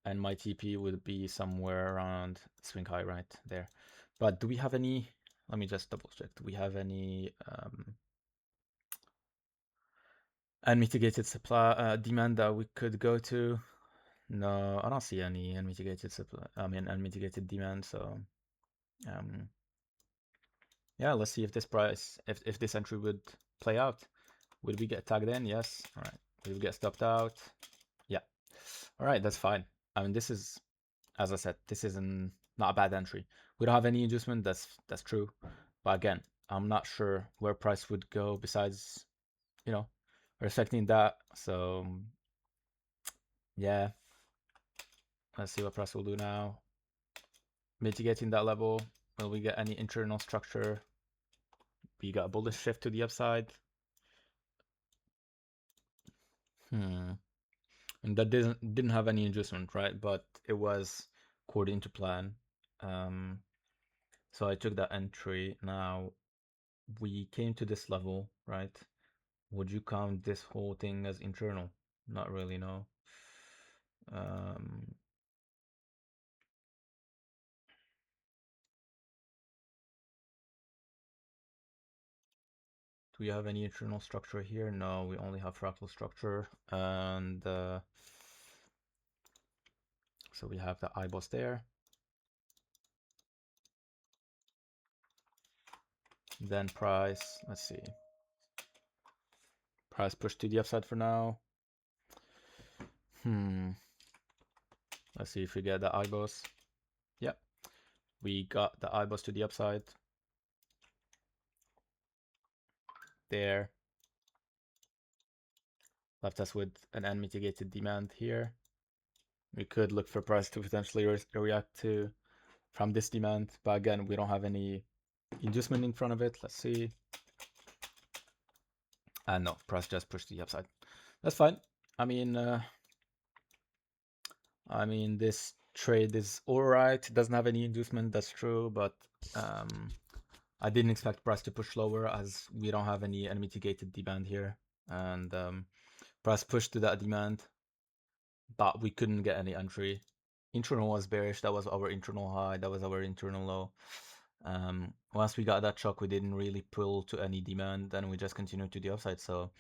And my TP would be somewhere around swing high right there. But do we have any, let me just double check. Do we have any unmitigated supply demand that we could go to? No, I don't see any unmitigated supply, unmitigated demand. So yeah, let's see if this price, if this entry would play out. Would we get tagged in? Yes. All right. Would we get stopped out? Yeah. All right, that's fine. I mean, this is, as I said, this is not a bad entry. We don't have any adjustment. That's true. But again, I'm not sure where price would go besides, reflecting that. So yeah, let's see what price will do now. Mitigating that level. Will we get any internal structure? We got a bullish shift to the upside. And that didn't have any adjustment, right? But it was according to plan. So I took that entry. Now we came to this level, right? Would you count this whole thing as internal? Not really, no. Do we have any internal structure here? No, we only have fractal structure. And so we have the IBOS there. Then price, let's see. Price pushed to the upside for now. Let's see if we get the IBOS. Yep. We got the IBOS to the upside. There. Left us with an unmitigated demand here. We could look for price to potentially react to from this demand, but again, we don't have any inducement in front of it. Let's see. And no, price just pushed the upside. That's fine. I mean, this trade is all right. It doesn't have any inducement, that's true, but I didn't expect price to push lower as we don't have any unmitigated demand here. And price pushed to that demand, but we couldn't get any entry. Internal was bearish. That was our internal high. That was our internal low. Once we got that shock, we didn't really pull to any demand, and we just continued to the upside. So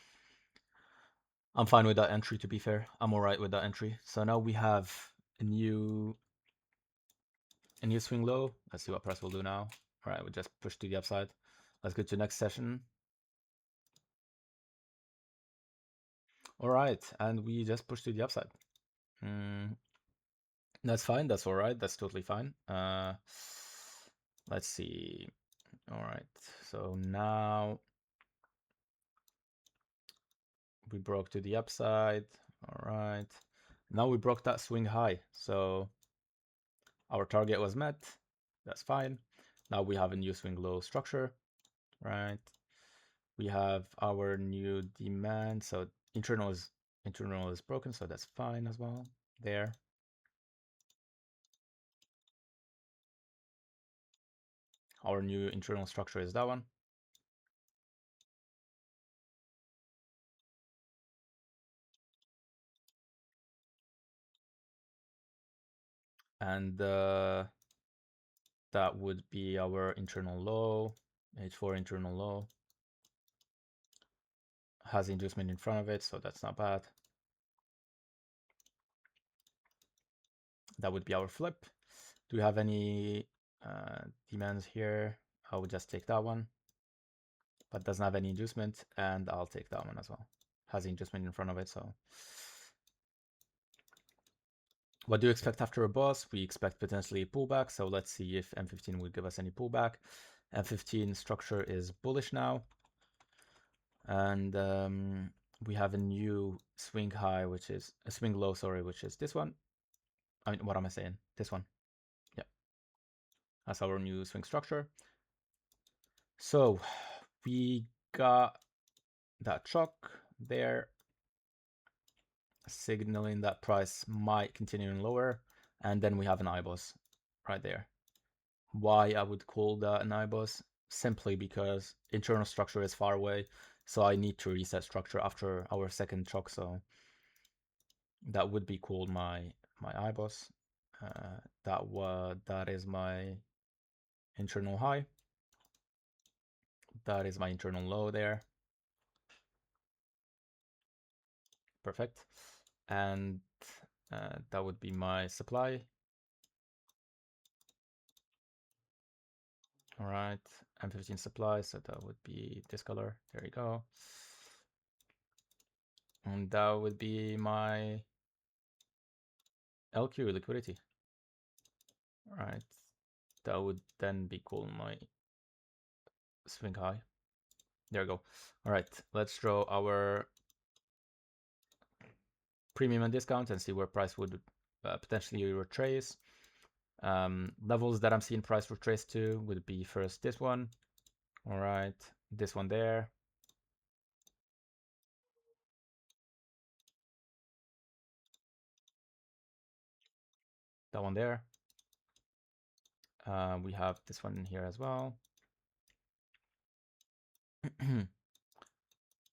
I'm fine with that entry, to be fair. I'm all right with that entry. So now we have a new swing low. Let's see what price will do now. All right, we just push to the upside. Let's go to next session. All right, and we just pushed to the upside. That's fine. That's all right. That's totally fine. Let's see. All right. So now we broke to the upside. All right. Now we broke that swing high. So our target was met. That's fine. Now we have a new swing low structure, right? We have our new demand. So internal is broken, so that's fine as well. There. Our new internal structure is that one. And that would be our internal low, H4 internal low. Has inducement in front of it, so that's not bad. That would be our flip. Do we have any demands here? I would just take that one, but doesn't have any inducement, and I'll take that one as well. Has inducement in front of it, so. What do you expect after a boss? We expect potentially a pullback, so let's see if M15 will give us any pullback. M15 structure is bullish now, and we have a new swing high, which is a swing low, sorry, which is this one. I mean, what am I saying? This one. Yeah, that's our new swing structure. So we got that CHoCH there, signaling that price might continue lower, and then we have an IBOS right there. Why I would call that an IBOS? Simply because internal structure is far away, so I need to reset structure after our second CHoCH, so that would be called my IBOS. That is my internal high. That is my internal low there. Perfect. And that would be my supply. All right, M15 supply, so that would be this color. There you go. And that would be my LQ liquidity. All right, that would then be called my swing high. There we go. All right, let's draw our premium and discount and see where price would potentially retrace. Levels that I'm seeing price retrace to would be first this one. All right, this one there. That one there. We have this one in here as well.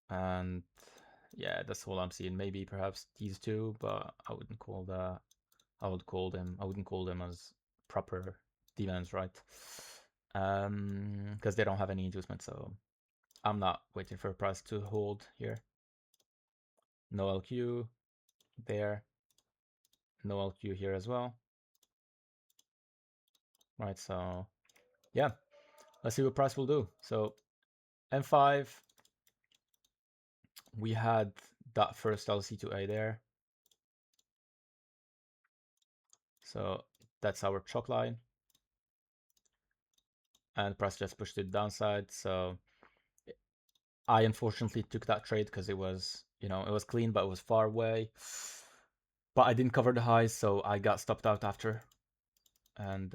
And yeah, that's all I'm seeing. Maybe perhaps these two, but I wouldn't call that. I wouldn't call them as proper demands, right? Because they don't have any inducement, so I'm not waiting for a price to hold here. No LQ there. No LQ here as well. Right, so yeah, let's see what price will do. So M5, we had that first LC2A there. So that's our CHoCH line. And price just pushed it downside. So I unfortunately took that trade because it was, it was clean, but it was far away. But I didn't cover the highs, so I got stopped out after. And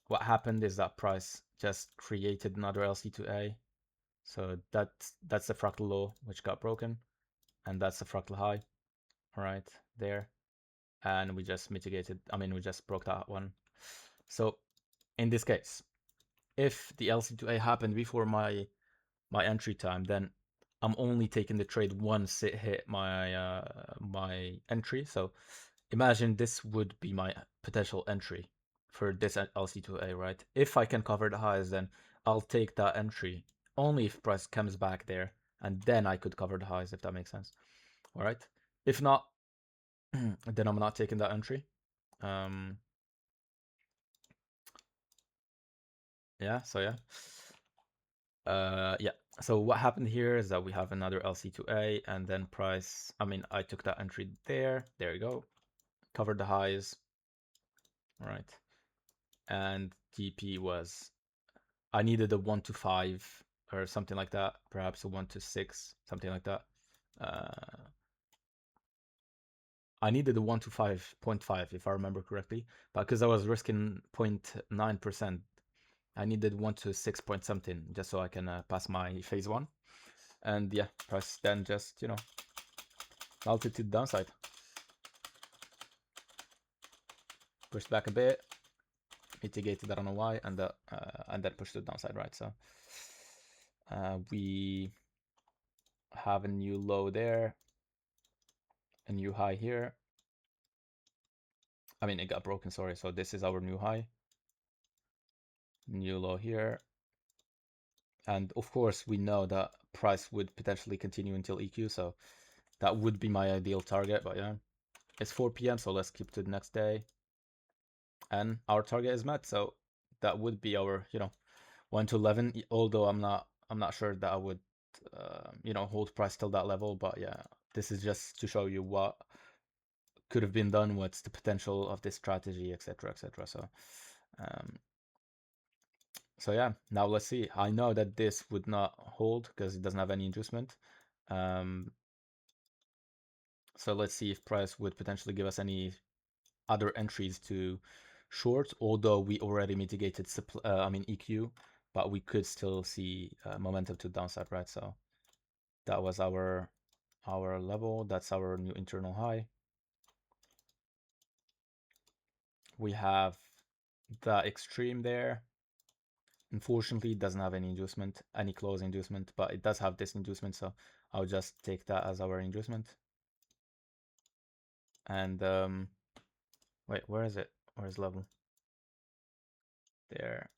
what happened is that price just created another LC2A. So that's the fractal low, which got broken. And that's the fractal high, right there. And we just mitigated, we just broke that one. So in this case, if the LC2A happened before my entry time, then I'm only taking the trade once it hit my my entry. So imagine this would be my potential entry for this LC2A, right? If I can cover the highs, then I'll take that entry only if price comes back there, and then I could cover the highs, if that makes sense. All right. If not, then I'm not taking that entry. Yeah. So yeah. Yeah. So what happened here is that we have another LC2A and then price, I took that entry there you go, covered the highs, all right, and TP was, I needed a 1 to 5 or something like that, perhaps a 1 to 6, something like that. I needed a 1 to 5.5 if I remember correctly, but because I was risking 0.9%, I needed 1 to 6 point something just so I can pass my phase 1. And yeah, price then just, melted to the downside. Pushed back a bit, mitigated, I don't know why, and then pushed to the downside, right? So we have a new low there, a new high here. It got broken, sorry. So this is our new high, new low here. And of course, we know that price would potentially continue until EQ, so that would be my ideal target. But yeah, it's 4 p.m., so let's keep to the next day. And our target is met, so that would be our, 1 to 11. Although I'm not sure that I would, hold price till that level. But yeah, this is just to show you what could have been done, what's the potential of this strategy, etc., etc. So yeah, now let's see. I know that this would not hold because it doesn't have any inducement. So let's see if price would potentially give us any other entries to short, although we already mitigated EQ, but we could still see momentum to downside, right? So that was our level. That's our new internal high. We have the extreme there. Unfortunately, it doesn't have any inducement, any close inducement, but it does have this inducement, so I'll just take that as our inducement. And wait, where is it? Where's level? There,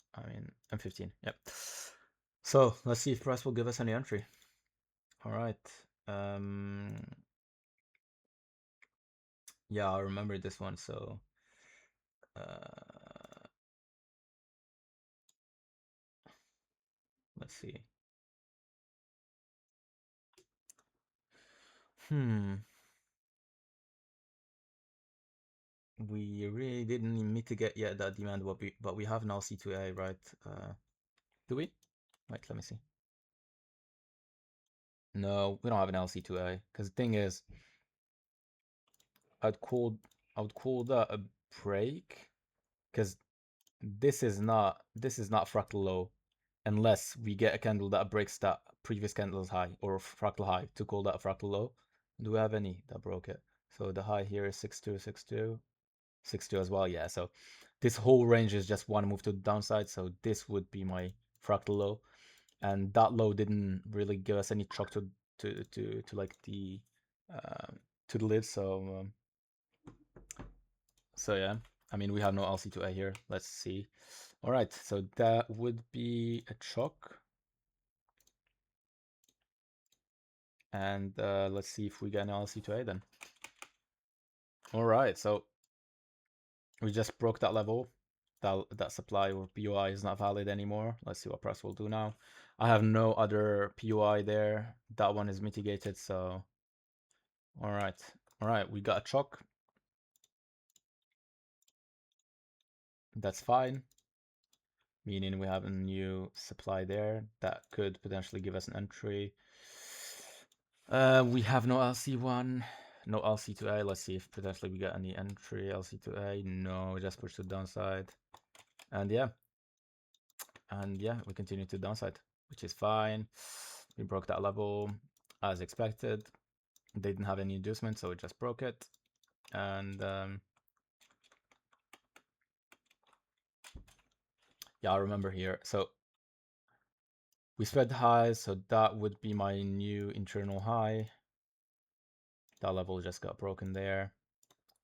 M15, yep. So let's see if price will give us any entry. All right. Yeah, I remember this one, so let's see. We really didn't mitigate yet that demand, but we have now C2A, right? Do we? Wait, let me see. No, we don't have an LC2A, because the thing is, I would call that a break, because this is not fractal low, unless we get a candle that breaks that previous candle's high or fractal high to call that a fractal low. Do we have any that broke it? So the high here is 6262, 62 as well. Yeah, so this whole range is just one move to the downside. So this would be my fractal low, and that low didn't really give us any shock to like the to the lid. So yeah, we have no LC2A here. Let's see. All right, so that would be a CHoCH. And let's see if we get an LC2A then. All right, so we just broke that level. That supply or POI is not valid anymore. Let's see what price will do now. I have no other POI there. That one is mitigated, so all right, we got a CHoCH. That's fine, meaning we have a new supply there that could potentially give us an entry. We have no LC1, no LC2A. Let's see if potentially we get any entry. LC2A, no, just push to the downside. And yeah, we continue to the downside, which is fine. We broke that level as expected. They didn't have any inducement, so we just broke it. And yeah, I remember here. So we spread the highs, so that would be my new internal high. That level just got broken there,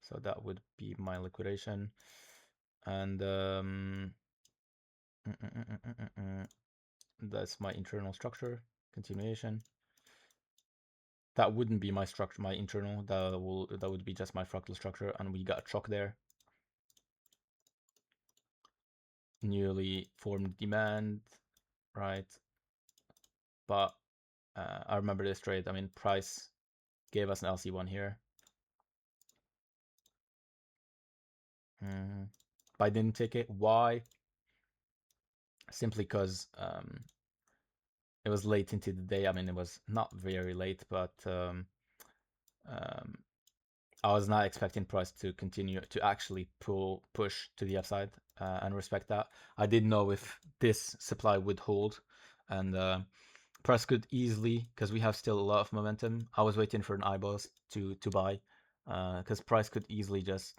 so that would be my liquidation. And that's my internal structure continuation. That wouldn't be my structure, my internal. That would be just my fractal structure, and we got a CHoCH there. Newly formed demand, right? but I remember this trade. I mean, price gave us an LC1 here. But I didn't take it. Why? Simply because it was late into the day. I mean, it was not very late, but I was not expecting price to continue to actually push to the upside and respect that. I didn't know if this supply would hold, and price could easily, because we have still a lot of momentum. I was waiting for an eyeballs to buy, because price could easily just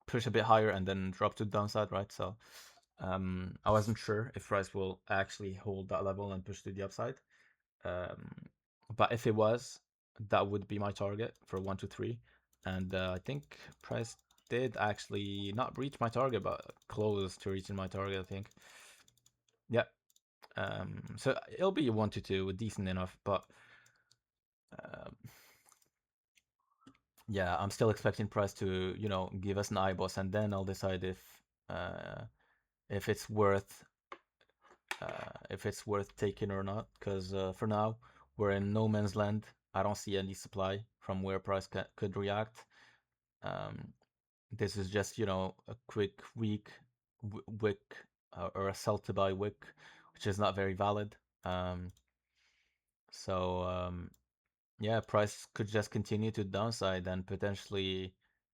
push a bit higher and then drop to the downside, right? So I wasn't sure if price will actually hold that level and push to the upside. But if it was, that would be my target for 1 to 3. And I think price did actually not reach my target, but close to reaching my target, I think. Yeah. So it'll be a 1 to 2, decent enough, but yeah, I'm still expecting price to, give us an eyeballs, and then I'll decide if it's worth taking or not. Because for now we're in no man's land. I don't see any supply from where price could react. This is just a quick wick or a sell to buy wick, which is not very valid. So yeah, price could just continue to downside and potentially,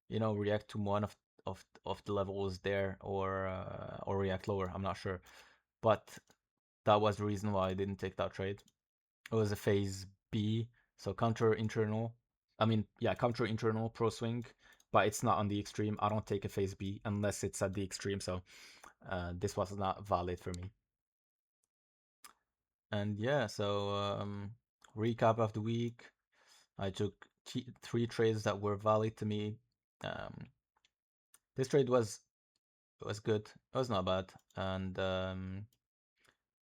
react to one of the levels there, or react lower. I'm not sure, but that was the reason why I didn't take that trade. It was a phase B, so counter internal. I mean, yeah, counter internal pro swing, but it's not on the extreme. I don't take a phase B unless it's at the extreme. So this was not valid for me. And yeah, so recap of the week. I took 3 trades that were valid to me. This trade was good. It was not bad, and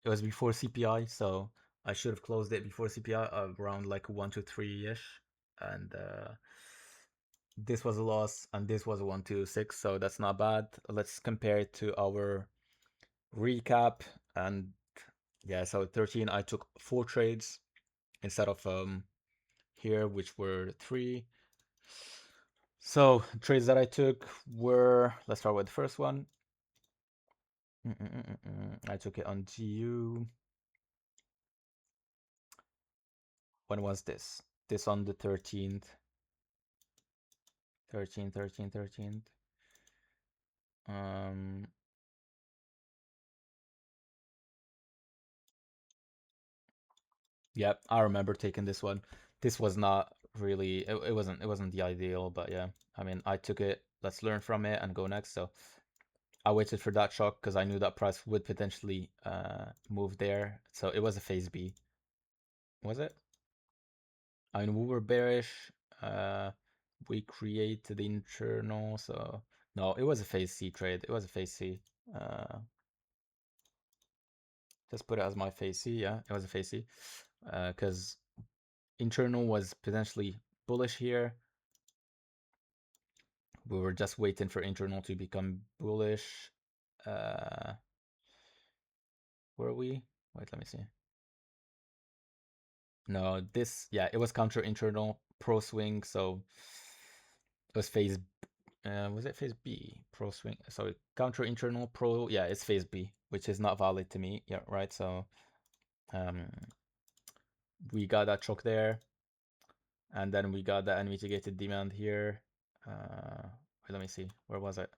it was before CPI, so I should have closed it before CPI around like 1 to 3 ish, and this was a loss, and this was a 1 to 6, so that's not bad. Let's compare it to our recap, and yeah, so 13 I took 4 trades instead of here, which were 3. So trades that I took were, let's start with the first one. I took it on GU. When was this? This on the 13th. 13th. Yeah, I remember taking this one. This was not really, it wasn't the ideal, but yeah. I mean, I took it, let's learn from it and go next. So I waited for that shock because I knew that price would potentially move there. So it was a phase B. Was it? I mean, we were bearish. We created the internal, so no, it was a phase C trade. It was a phase C. Just put it as my phase C. Yeah, it was a phase C. Because internal was potentially bullish here. We were just waiting for internal to become bullish. Were we? Wait, let me see. No, this, yeah, it was counter internal pro swing, so it was phase. Was it phase B? Pro swing. So counter internal pro. Yeah, it's phase B, which is not valid to me. Yeah, right. So we got that choke there, and then we got that unmitigated demand here. Wait, let me see. Where was it?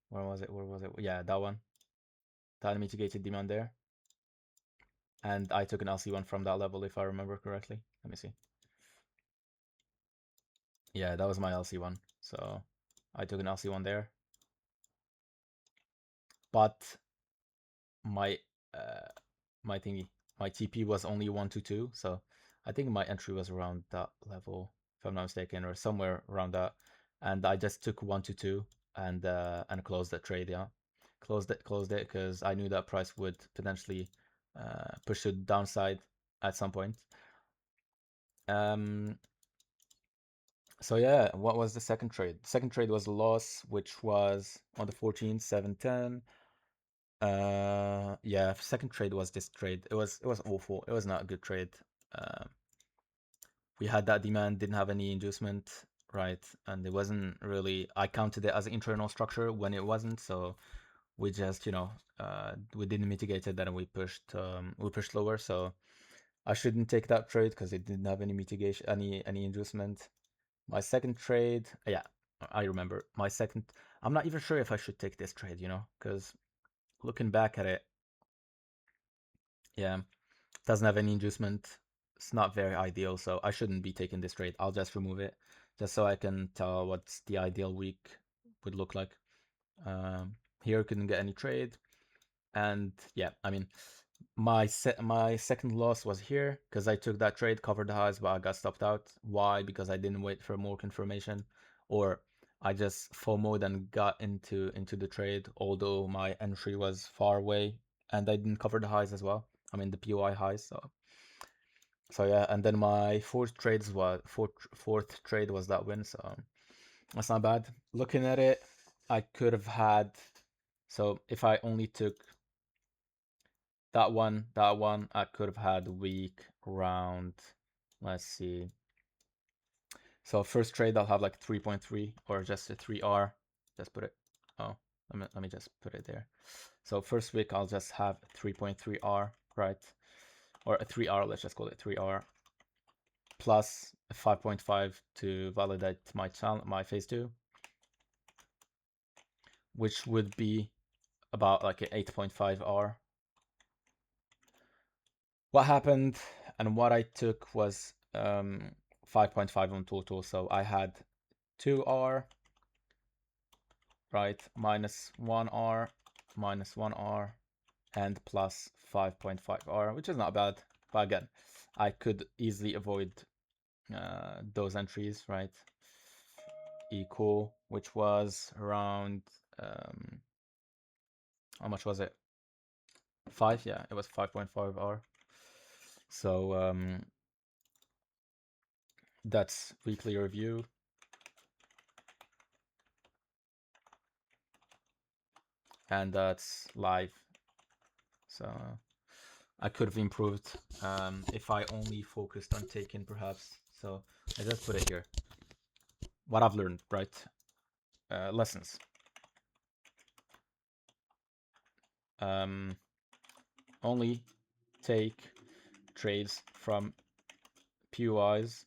Where was it? Yeah, that one. That unmitigated demand there. And I took an LC1 from that level, if I remember correctly. Let me see. Yeah, that was my LC1. So I took an LC1 there. But my my thingy, my TP was only 1 to 2. So I think my entry was around that level, if I'm not mistaken, or somewhere around that. And I just took 1 to 2 and closed that trade. Yeah, closed it because I knew that price would potentially push to the downside at some point. So yeah, what was the second trade? The second trade was a loss, which was on the 14th, 710. Yeah, second trade was this trade. It was awful. It was not a good trade. Um, we had that demand, didn't have any inducement, right? And it wasn't really. I counted it as an internal structure when it wasn't. So we just, we didn't mitigate it. Then we pushed lower. So I shouldn't take that trade because it didn't have any mitigation, any inducement. My second trade, yeah, I remember my second. I'm not even sure if I should take this trade, because looking back at it, yeah, doesn't have any inducement. It's not very ideal, so I shouldn't be taking this trade. I'll just remove it, just so I can tell what's the ideal week would look like. Um, Here couldn't get any trade, and yeah, I mean, my second loss was here because I took that trade, covered the highs, but I got stopped out. Why? Because I didn't wait for more confirmation, or I just FOMO'd and got into the trade, although my entry was far away, and I didn't cover the highs as well. I mean the POI highs, so yeah. And then my fourth trade was that win, so that's not bad. Looking at it, I could have had. So if I only took that one, I could have had week round. Let's see. So first trade, I'll have like 3.3 or just a 3R. Just put it. Oh, let me just put it there. So first week, I'll just have 3.3R, right? Or a 3R, let's just call it 3R. Plus a 5.5 to validate my phase 2. Which would be about like an 8.5R. What happened and what I took was 5.5 on total. So I had 2R, right, minus 1R, minus 1R, and plus 5.5R, which is not bad. But again, I could easily avoid those entries, right? Equal, which was around, how much was it? 5, yeah, it was 5.5R. So that's weekly review. And that's live. So I could have improved if I only focused on taking perhaps. So I just put it here. What I've learned, right? Lessons. Only take trades from POIs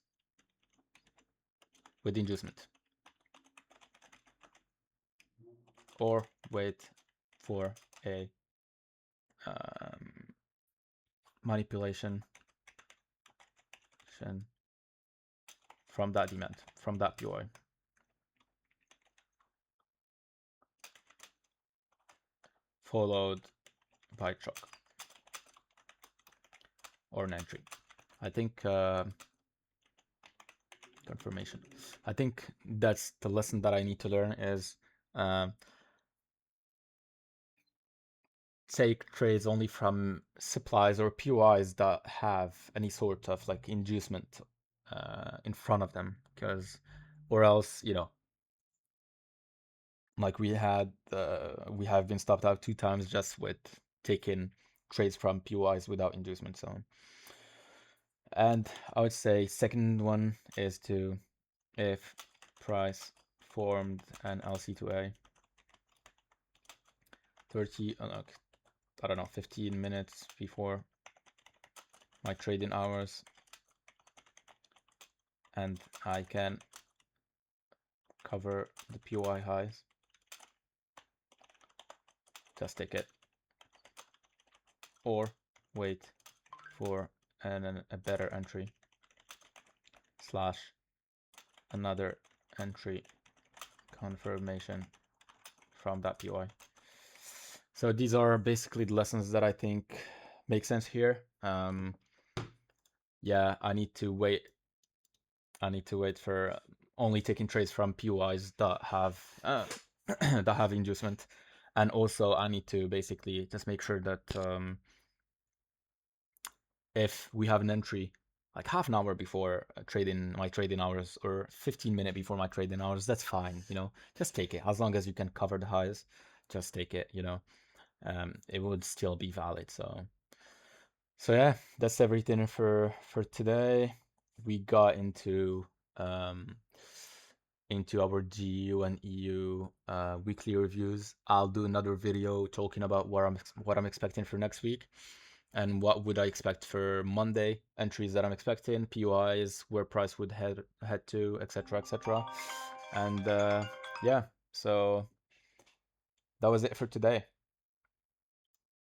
with inducement. Or wait for a manipulation from that demand, from that POI. Followed by CHoCH or an entry. I think confirmation. I think that's the lesson that I need to learn is take trades only from supplies or POIs that have any sort of like inducement in front of them, because or else like we have been stopped out 2 times just with taking trades from POIs without inducement. So, and I would say second one is to, if price formed an LC2A 30, I don't know, 15 minutes before my trading hours, and I can cover the POI highs, just take it, or wait for a better entry slash another entry confirmation from that POI. So these are basically the lessons that I think make sense here. Yeah, I need to wait for only taking trades from POIs that have that have inducement, and also I need to basically just make sure that if we have an entry like half an hour before my trading hours or 15-minute before my trading hours, that's fine, just take it. As long as you can cover the highs, just take it, it would still be valid. So yeah, that's everything for today. We got into our GU and EU weekly reviews. I'll do another video talking about what I'm expecting for next week, and what would I expect for Monday, entries that I'm expecting, POIs, where price would head to, etc., etc. And yeah, so that was it for today.